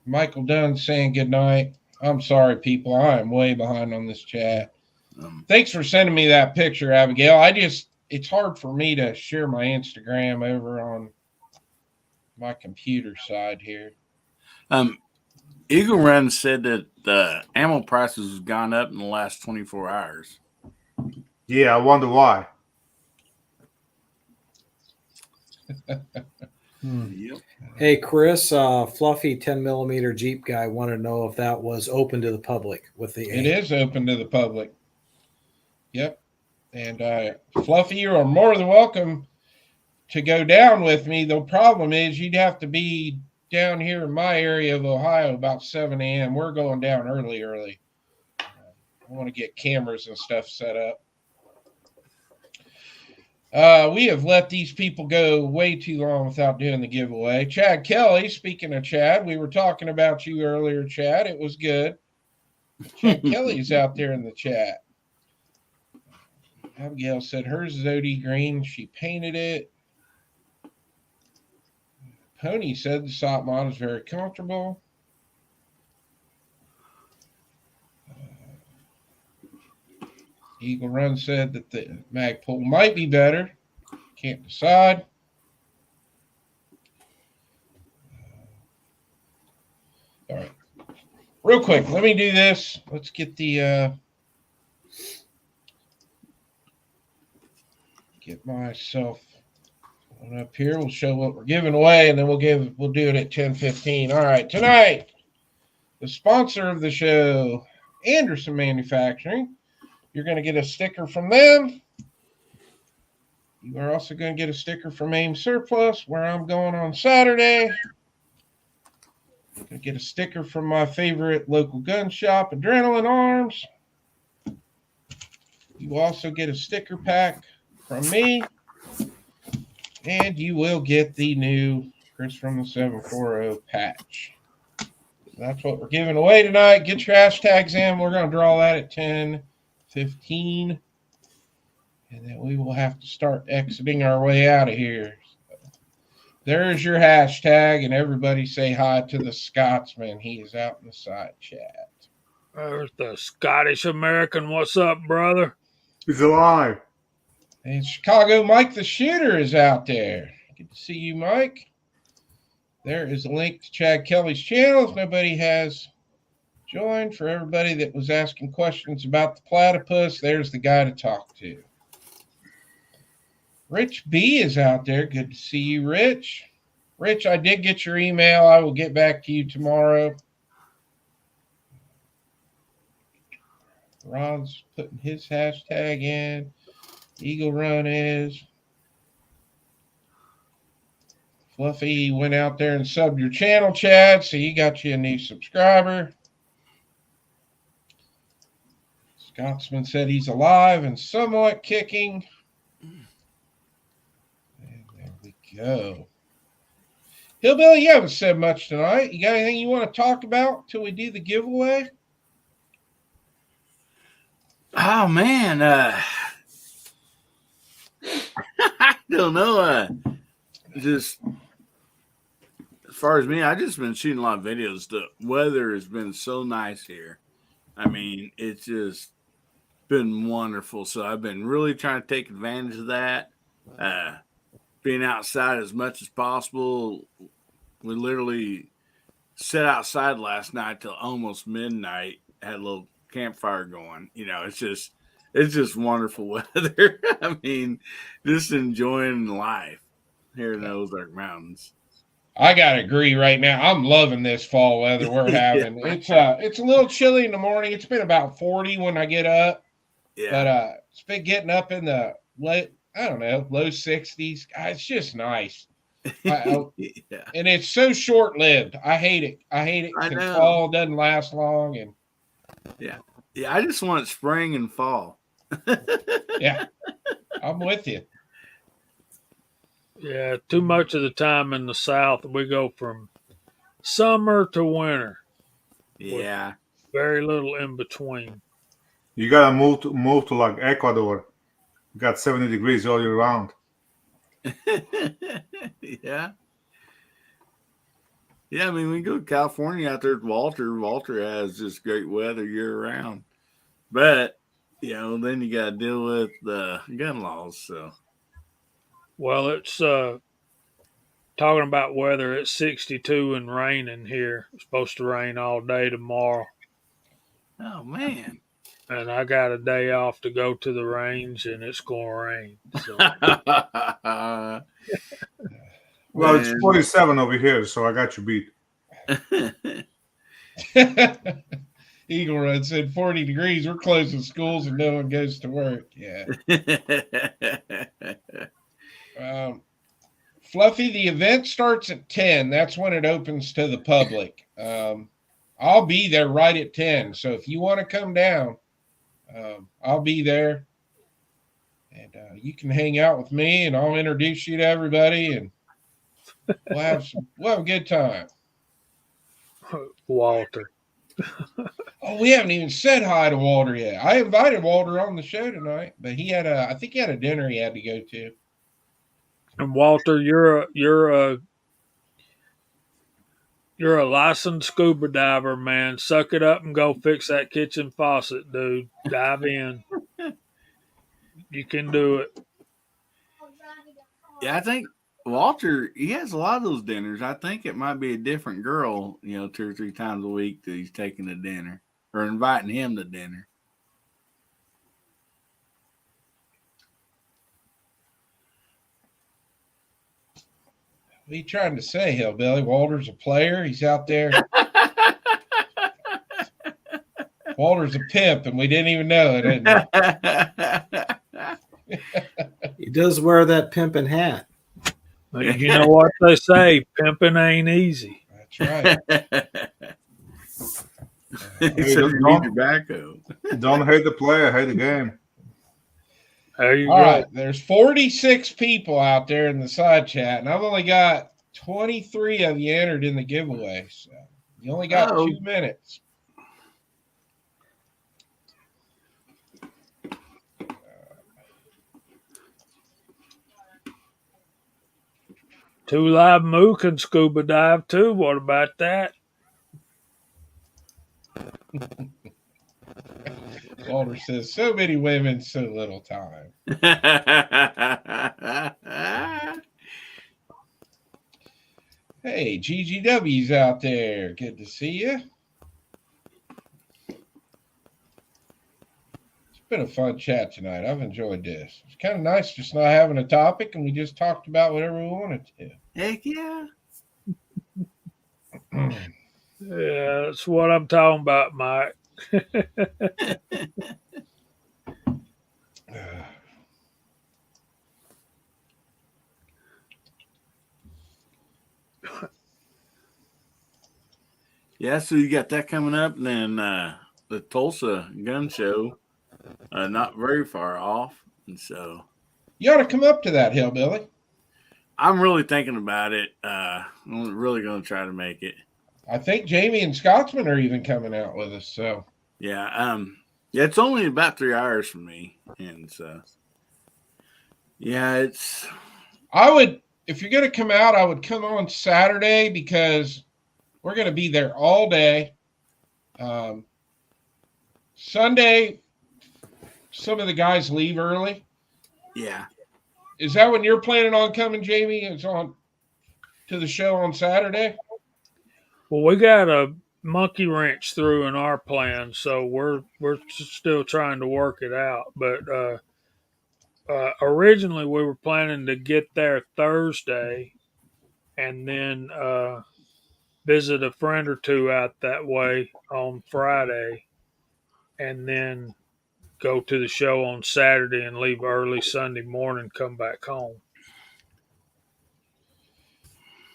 Michael Dunn saying good night. I'm sorry, people. I am way behind on this chat. Thanks for sending me that picture, Abigail. It's hard for me to share my Instagram over on my computer side here. Eagle Run said that the ammo prices have gone up in the last 24 hours. Yeah, I wonder why. Yep. Hey, Chris, Fluffy 10mm Jeep guy wanted to know if that was open to the public with the It AIM. is open to the public. Yep. And Fluffy, you are more than welcome to go down with me. The problem is you'd have to be down here in my area of Ohio about 7 a.m. We're going down early. I want to get cameras and stuff set up. We have let these people go way too long without doing the giveaway. Chad Kelly, speaking of Chad, we were talking about you earlier, Chad. It was good. Chad Kelly's out there in the chat. Abigail said hers is OD green. She painted it. Pony said the SOP mod is very comfortable. Eagle Run said that the Magpul might be better. Can't decide. All right. Real quick, let me do this. Let's get the get myself on up here. We'll show what we're giving away, and then we'll do it at 10:15. All right, tonight, the sponsor of the show, Anderson Manufacturing. You're going to get a sticker from them. You are also going to get a sticker from AIM Surplus, where I'm going on Saturday. Going to get a sticker from my favorite local gun shop, Adrenaline Arms. You also get a sticker pack from me. And you will get the new Chris from the 740 patch. That's what we're giving away tonight. Get your hashtags in. We're going to draw that at 10:15. And then we will have to start exiting our way out of here. So there's your hashtag. And everybody say hi to the Scotsman. He is out in the side chat. There's the Scottish American. What's up, brother? He's alive. And Chicago Mike the Shooter is out there. Good to see you, Mike. There is a link to Chad Kelly's channel if nobody has joined. For everybody that was asking questions about the platypus, there's the guy to talk to. Rich B is out there. Good to see you, Rich. Rich, I did get your email. I will get back to you tomorrow. Ron's putting his hashtag in. Eagle Run is. Fluffy went out there and subbed your channel, Chad, so you got you a new subscriber. Scotsman said he's alive and somewhat kicking. And there we go. Hillbilly, you haven't said much tonight. You got anything you want to talk about until we do the giveaway? Oh man, I don't know. Just as far as me, I just been shooting a lot of videos. The weather has been so nice here. I mean, it's just been wonderful. So I've been really trying to take advantage of that. Being outside as much as possible. We literally sat outside last night till almost midnight. Had a little campfire going. You know, it's just wonderful weather. I mean, just enjoying life here in the Ozark Mountains. I gotta agree right now. I'm loving this fall weather we're having. Yeah. It's a little chilly in the morning. It's been about 40 when I get up. Yeah. But it's been getting up in the low 60s. It's just nice. Yeah. And it's so short-lived. I hate it. Because fall doesn't last long. And yeah, I just want spring and fall. Yeah, I'm with you. Yeah, too much of the time in the South, we go from summer to winter. Yeah. Very little in between. You gotta move to like Ecuador. You got 70 degrees all year round. Yeah. Yeah, I mean, we go to California out there at Walter. Walter has just great weather year round. But, you know, then you got to deal with the gun laws. So, well, it's talking about weather. It's 62 and raining here. It's supposed to rain all day tomorrow. oh, man. And I got a day off to go to the range, and it's going to rain. So. Well, it's Man. 47 over here, so I got you beat. Eagle Run said 40 degrees. We're closing schools and no one goes to work. Yeah. Fluffy, the event starts at 10. That's when it opens to the public. I'll be there right at 10. So if you want to come down, I'll be there. And you can hang out with me and I'll introduce you to everybody and we'll have a good time. Walter. Oh, we haven't even said hi to Walter yet. I invited Walter on the show tonight, but I think he had a dinner he had to go to. And Walter, you're a licensed scuba diver, man. Suck it up and go fix that kitchen faucet, dude. Dive in. You can do it. Yeah, I think Walter, he has a lot of those dinners. I think it might be a different girl, 2 or 3 times a week that he's taking to dinner or inviting him to dinner. What are you trying to say, Hillbilly? Walter's a player. He's out there. Walter's a pimp, and we didn't even know it. He does wear that pimping hat. You know what they say, pimping ain't easy. That's right. He said you need tobacco. Don't hate the player, hate the game. There you All go. right, there's 46 people out there in the side chat, and I've only got 23 of you entered in the giveaway. So you only got 2 minutes. Two Live Moo can scuba dive too. What about that? Walter says, so many women, so little time. Hey, GGW's out there. Good to see you. It's been a fun chat tonight. I've enjoyed this. It's kind of nice just not having a topic and we just talked about whatever we wanted to. Heck yeah. Yeah, that's what I'm talking about, Mike. Yeah, so you got that coming up, and then the Tulsa gun show, not very far off, and so You ought to come up to that, Hillbilly. I'm really thinking about it. I'm really going to try to make it. I think Jamie and Scotsman are even coming out with us. So Yeah, it's only about 3 hours for me, and so yeah, I would, if you're going to come out, I would come on Saturday because we're going to be there all day. Sunday, some of the guys leave early. yeah. Is that when you're planning on coming, Jamie? It's on to the show on Saturday? Well, we got a monkey wrench through in our plan, so we're still trying to work it out. But originally, we were planning to get there Thursday, and then visit a friend or two out that way on Friday, and then go to the show on Saturday and leave early Sunday morning, come back home.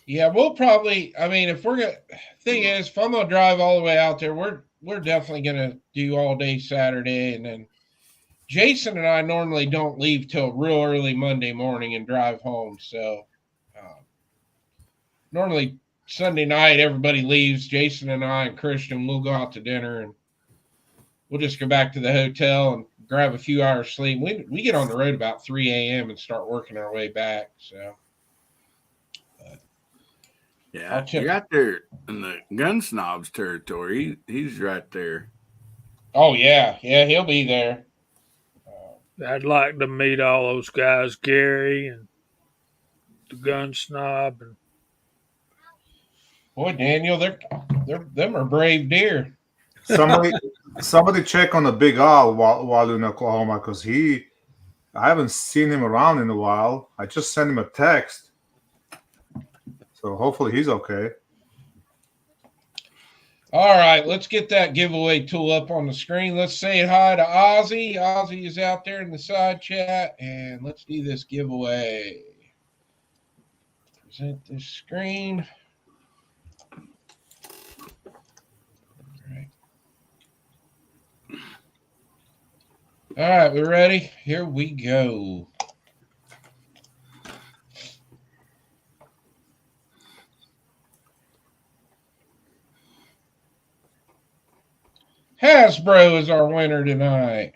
Yeah, we'll probably, I mean, if I'm going to drive all the way out there, we're definitely going to do all day Saturday. And then Jason and I normally don't leave till real early Monday morning and drive home. So normally Sunday night, everybody leaves. Jason and I and Christian, we'll go out to dinner and we'll just go back to the hotel and grab a few hours sleep. We get on the road about 3 a.m. and start working our way back. So, Yeah, you're out there in the gun snobs territory. He's right there. Oh, yeah. Yeah, he'll be there. I'd like to meet all those guys, Gary and the gun snob. And boy, Daniel, them are brave deer. Somebody check on the Big Al while in Oklahoma, because I haven't seen him around in a while. I just sent him a text. So hopefully he's okay. All right, let's get that giveaway tool up on the screen. Let's say hi to Ozzy. Ozzy is out there in the side chat, and let's do this giveaway. Present this screen. All right, we're ready. Here we go. Hasbro is our winner tonight.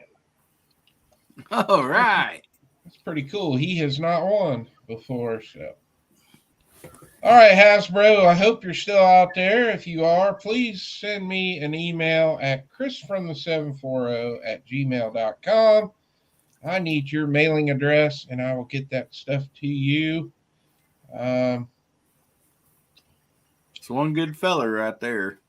All right. That's pretty cool. He has not won before, so. All right, Hasbro, I hope you're still out there. If you are, please send me an email at chrisfromthe740@gmail.com. I need your mailing address, and I will get that stuff to you. It's one good fella right there.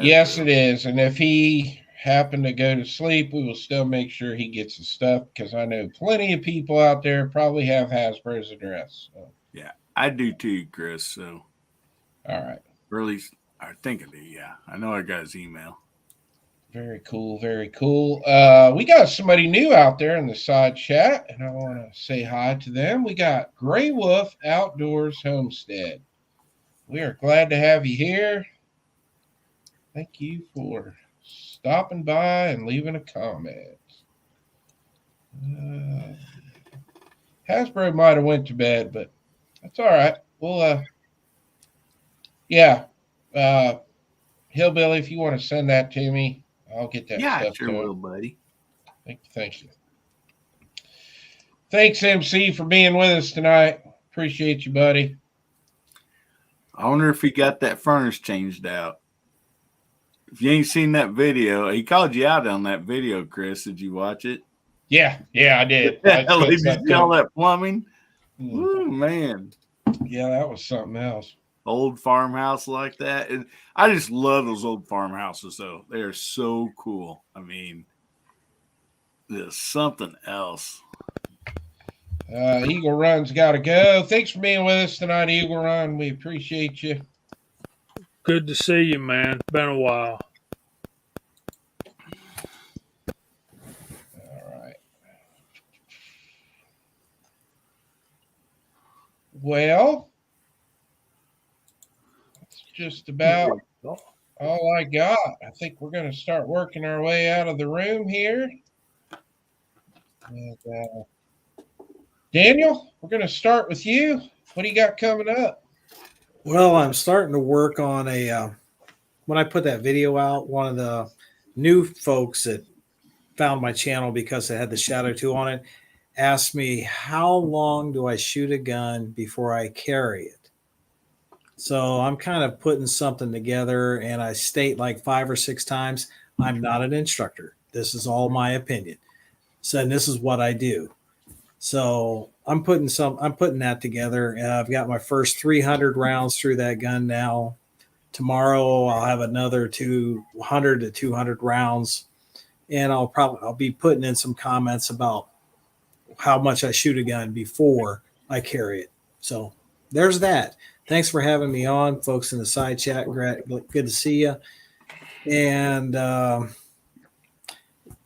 Yes, it is. And if he happened to go to sleep, we will still make sure he gets his stuff, because I know plenty of people out there probably have Hasbro's address. So. Yeah, I do too, Chris. So, all right. Or at least I think I do. Yeah, I know I got his email. Very cool. Very cool. We got somebody new out there in the side chat, and I want to say hi to them. We got Gray Wolf Outdoors Homestead. We are glad to have you here. Thank you for stopping by and leaving a comment. Hasbro might have went to bed, but that's all right. Well, Hillbilly, if you want to send that to me, I'll get that Yeah, stuff sure to will, him. buddy. Thank you. Thanks, MC, for being with us tonight. Appreciate you, buddy. I wonder if he got that furnace changed out. If you ain't seen that video, he called you out on that video, Chris. Did you watch it? Yeah, I did. Did you all that plumbing? Mm. Ooh, man. Yeah, that was something else. Old farmhouse like that. And I just love those old farmhouses, though. They are so cool. I mean, there's something else. Eagle Run's got to go. Thanks for being with us tonight, Eagle Run. We appreciate you. Good to see you, man. Been a while. All right. Well, that's just about all I got. I think we're going to start working our way out of the room here. And, Daniel, we're going to start with you. What do you got coming up? Well, I'm starting to work on when I put that video out, one of the new folks that found my channel because it had the Shadow 2 on it asked me, how long do I shoot a gun before I carry it? So I'm kind of putting something together, and I state like 5 or 6 times, I'm not an instructor. This is all my opinion. So, and this is what I do. So I'm putting that together. I've got my first 300 rounds through that gun now. Tomorrow I'll have another 200 to 200 rounds, and I'll be putting in some comments about how much I shoot a gun before I carry it. So there's that. Thanks for having me on, folks in the side chat. Good to see you. And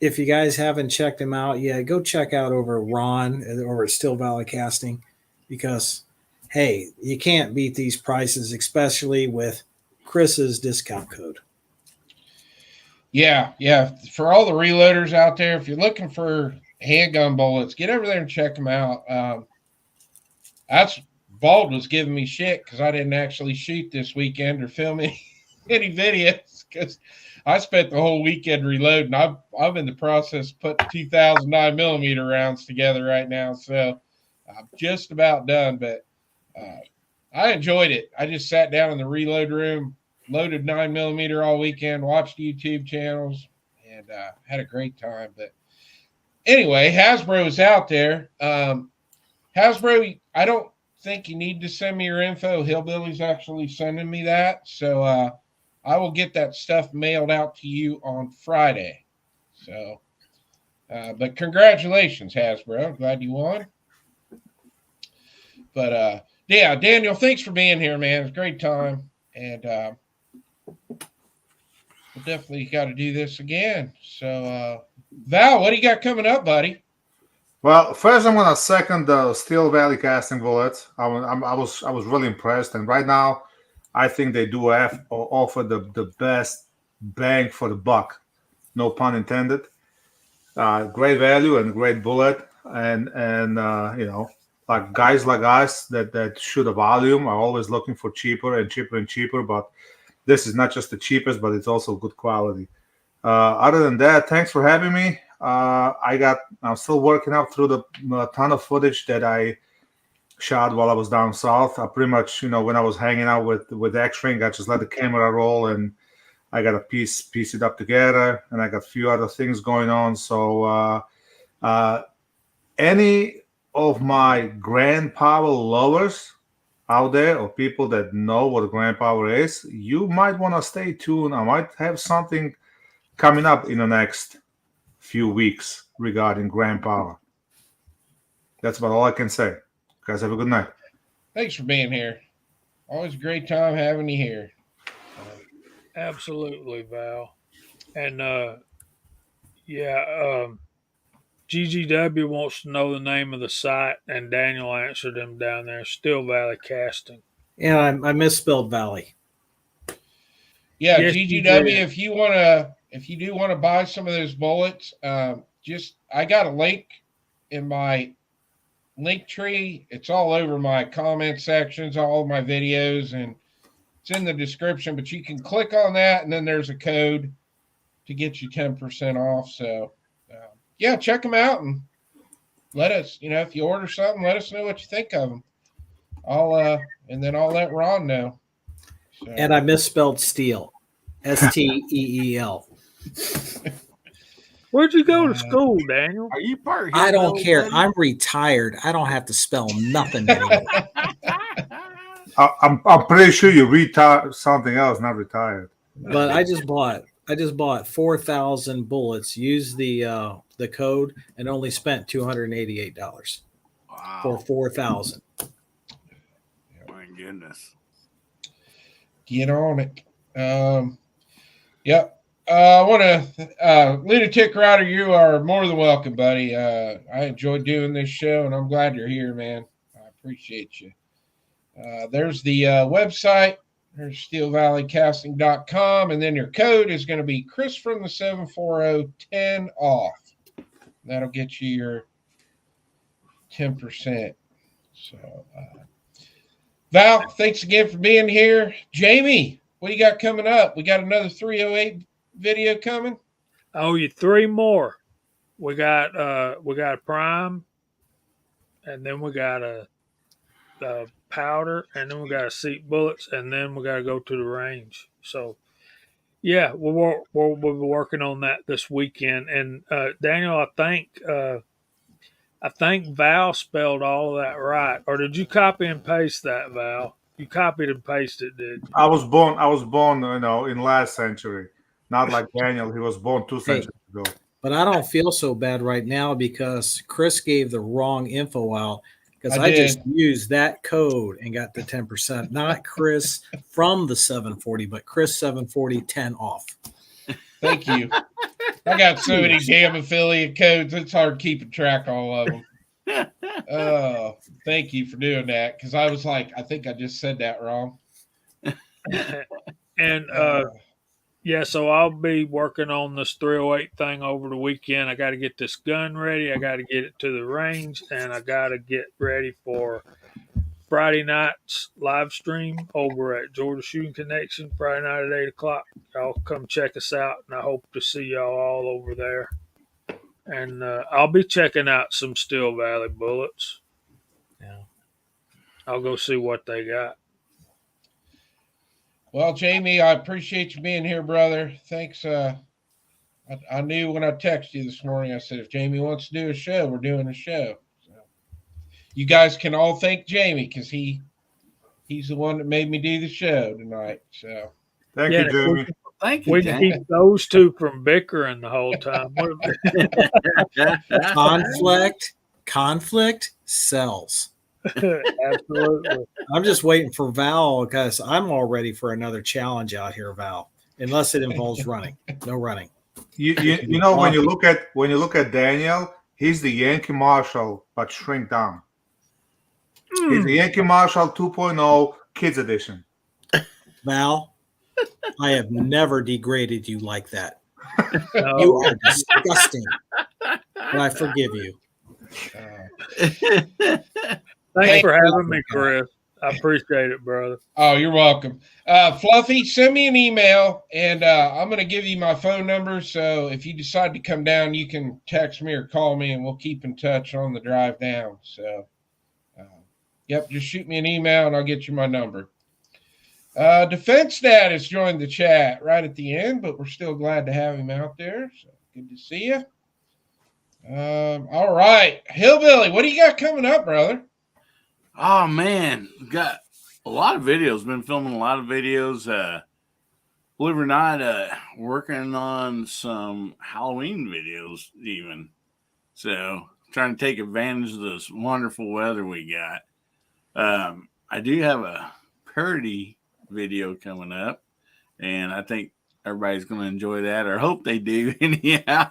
if you guys haven't checked him out yet, go check out over Ron over at Still Valley Casting, because, hey, you can't beat these prices, especially with Chris's discount code. Yeah. For all the reloaders out there, if you're looking for handgun bullets, get over there and check them out. Bald was giving me shit because I didn't actually shoot this weekend or film any videos, because I spent the whole weekend reloading. I'm in the process of putting 2,000 9mm rounds together right now, so I'm just about done. But I enjoyed it. I just sat down in the reload room, loaded 9mm all weekend, watched YouTube channels, and had a great time. But anyway, Hasbro is out there. Hasbro, I don't think you need to send me your info. Hillbilly's actually sending me that, so I will get that stuff mailed out to you on Friday. So, but congratulations, Hasbro. I'm glad you won. But Yeah, Daniel, thanks for being here, man. It's a great time. And we'll definitely got to do this again. So, Val, what do you got coming up, buddy? Well, first I'm gonna second the Steel Valley casting bullets. I was really impressed, and right now, I think they do offer the best bang for the buck. No pun intended. Great value and great bullet, and like guys like us that shoot a volume are always looking for cheaper and cheaper and cheaper. But this is not just the cheapest, but it's also good quality. Other than that, thanks for having me. I'm still working up through the ton of footage that I shot while I was down south. I pretty much, when I was hanging out with X-Ring, I just let the camera roll and I got to piece it up together, and I got a few other things going on. So any of my grand power lovers out there, or people that know what a grand power is, you might want to stay tuned. I might have something coming up in the next few weeks regarding grand power. That's about all I can say. Guys, have a good night. Thanks for being here. Always a great time having you here. Absolutely, Val. And GGW wants to know the name of the site, and Daniel answered him down there. Steel Valley Casting. Yeah, I misspelled Valley. Yeah, Yes, you GGW. did. If you do want to buy some of those bullets, I got a link in my link tree. It's all over my comment sections, all of my videos, and it's in the description. But you can click on that, and then there's a code to get you 10% off. So, yeah, check them out and let us. If you order something, let us know what you think of them. And then I'll let Ron know. So. And I misspelled steel. STEEL. Where'd you go to school, Daniel? Are you part of I don't Hillbilly care. Buddy? I'm retired. I don't have to spell nothing anymore. I'm pretty sure you retired something else, not retired. But I just bought 4,000 bullets. Used the code and only spent $288 for Wow. 4,000. My goodness. Get on it. Yep. I want to, Lunatic Rider, you are more than welcome, buddy. I enjoyed doing this show, and I'm glad you're here, man. I appreciate you. There's the website. There's steelvalleycasting.com, and then your code is going to be Chris from the 740 10 off. That'll get you your 10%. So, Val, thanks again for being here. Jamie, what do you got coming up? We got another 308 video coming. Oh, you 3 more. We got a prime, and then we got a powder, and then we got a seat bullets, and then we got to go to the range. So, yeah, we'll be working on that this weekend. And Daniel, I think Val spelled all of that right, or did you copy and paste that, Val? You copied and pasted, did you? I was born, in last century. Not like Daniel. He was born 2 centuries ago. But I don't feel so bad right now because Chris gave the wrong info out because I I did. just used that code and got the 10%. Not Chris from the 740, but Chris 740 10 off. Thank you. I got so many damn affiliate codes. It's hard keeping track of all of them. Oh, thank you for doing that. Because I was like, I think I just said that wrong. And yeah, so I'll be working on this 308 thing over the weekend. I got to get this gun ready. I got to get it to the range, and I got to get ready for Friday night's live stream over at Georgia Shooting Connection, Friday night at 8 o'clock. Y'all come check us out, and I hope to see y'all all over there. And I'll be checking out some Steel Valley bullets. Yeah. I'll go see what they got. Well, Jamie, I appreciate you being here, brother. Thanks. I knew when I texted you this morning, I said, if Jamie wants to do a show, we're doing a show. So you guys can all thank Jamie because he's the one that made me do the show tonight. So Thank Yeah, you, Jamie. Thank you, We can James. keep those two from bickering the whole time. Conflict sells. Absolutely. I'm just waiting for Val because I'm all ready for another challenge out here, Val. Unless it involves running. No running. You know when you look at Daniel, he's the Yankee Marshall but shrink down. He's the Yankee Marshall 2.0 Kids Edition. Val, I have never degraded you like that. No. You are disgusting. But I forgive you. Thanks for having me, Chris. I appreciate it, brother. Oh, you're welcome. Fluffy, send me an email, and I'm going to give you my phone number. So if you decide to come down, you can text me or call me, and we'll keep in touch on the drive down. So, yep, just shoot me an email, and I'll get you my number. Defense Dad has joined the chat right at the end, but we're still glad to have him out there. So good to see you. All right, Hillbilly, what do you got coming up, brother? Oh man, got a lot of videos. Been filming a lot of videos. Believe it or not, working on some Halloween videos even. So trying to take advantage of this wonderful weather we got. I do have a parody video coming up, and I think everybody's going to enjoy that, or hope they do. Anyhow,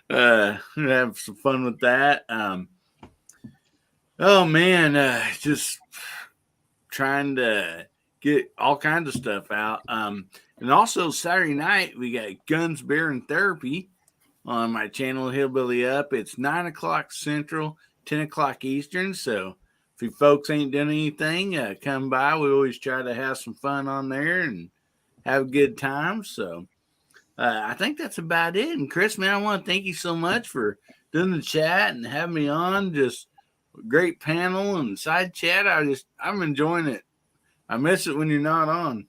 have some fun with that. Oh man, just trying to get all kinds of stuff out. And also Saturday night we got Guns, Beer, and Therapy on my channel, Hillbilly Up. It's 9 o'clock Central, 10 o'clock Eastern. So if you folks ain't done anything, come by. We always try to have some fun on there and have a good time. So I think that's about it. And Chris, man, I want to thank you so much for doing the chat and having me on. Just great panel and side chat. I'm enjoying it. I miss it when you're not on.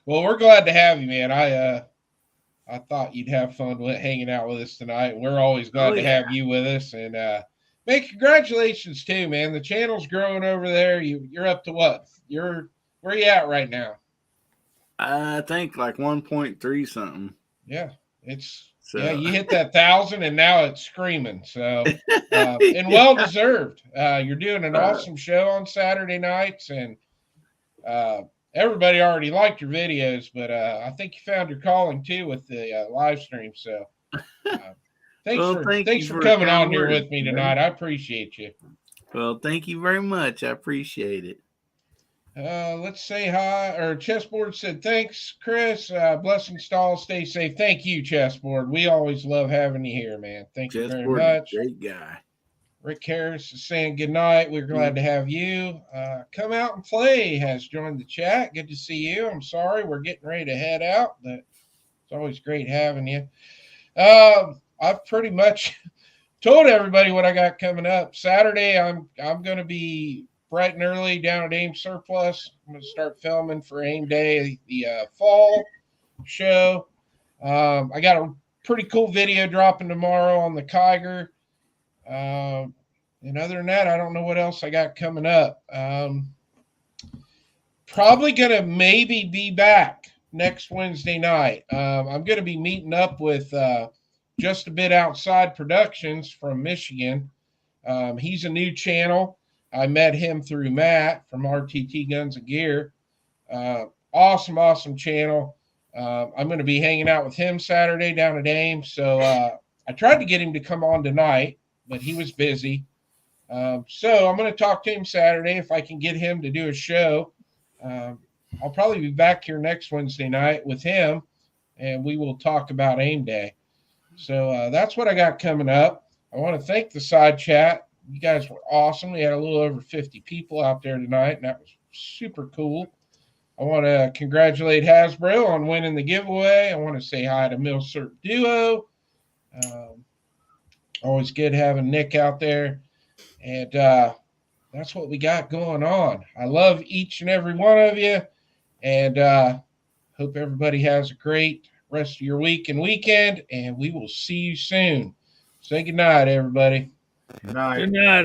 Well, we're glad to have you, man. I thought you'd have fun hanging out with us tonight. We're always glad to have you with us. And man, congratulations too, man. The channel's growing over there. You're up to what? Where are you at right now? I think like 1.3 something. Yeah, it's So. yeah. You hit that 1,000, and now it's screaming. So and well deserved. You're doing an awesome show on Saturday nights, and everybody already liked your videos. But I think you found your calling too with the live stream. So thanks for coming on here with me tonight. I appreciate you. Well, thank you very much. I appreciate it. Let's say hi. Or Chessboard said, thanks, Chris. Blessings to all. Stay safe. Thank you, Chessboard. We always love having you here, man. Thank you very much. Great guy. Rick Harris is saying good night. We're glad to have you. Come out and play has joined the chat. Good to see you. I'm sorry we're getting ready to head out, but it's always great having you. I've pretty much told everybody what I got coming up. Saturday, I'm going to be bright and early down at Ames Surplus. I'm going to start filming for AIM Day, the fall show. I got a pretty cool video dropping tomorrow on the Kiger. And other than that, I don't know what else I got coming up. Probably going to maybe be back next Wednesday night. I'm going to be meeting up with Just a Bit Outside Productions from Michigan. He's a new channel. I met him through Matt from RTT Guns and Gear. Awesome channel. I'm going to be hanging out with him Saturday down at Ames. So I tried to get him to come on tonight, but he was busy. So I'm going to talk to him Saturday if I can get him to do a show. I'll probably be back here next Wednesday night with him, and we will talk about AIM Day. So that's what I got coming up. I want to thank the side chat. You guys were awesome. We had a little over 50 people out there tonight, and that was super cool. I want to congratulate Hasbro on winning the giveaway. I want to say hi to Milsurp Duo. Always good having Nick out there. And that's what we got going on. I love each and every one of you, and hope everybody has a great rest of your week and weekend, and we will see you soon. Say good night, everybody. Good night. Good night.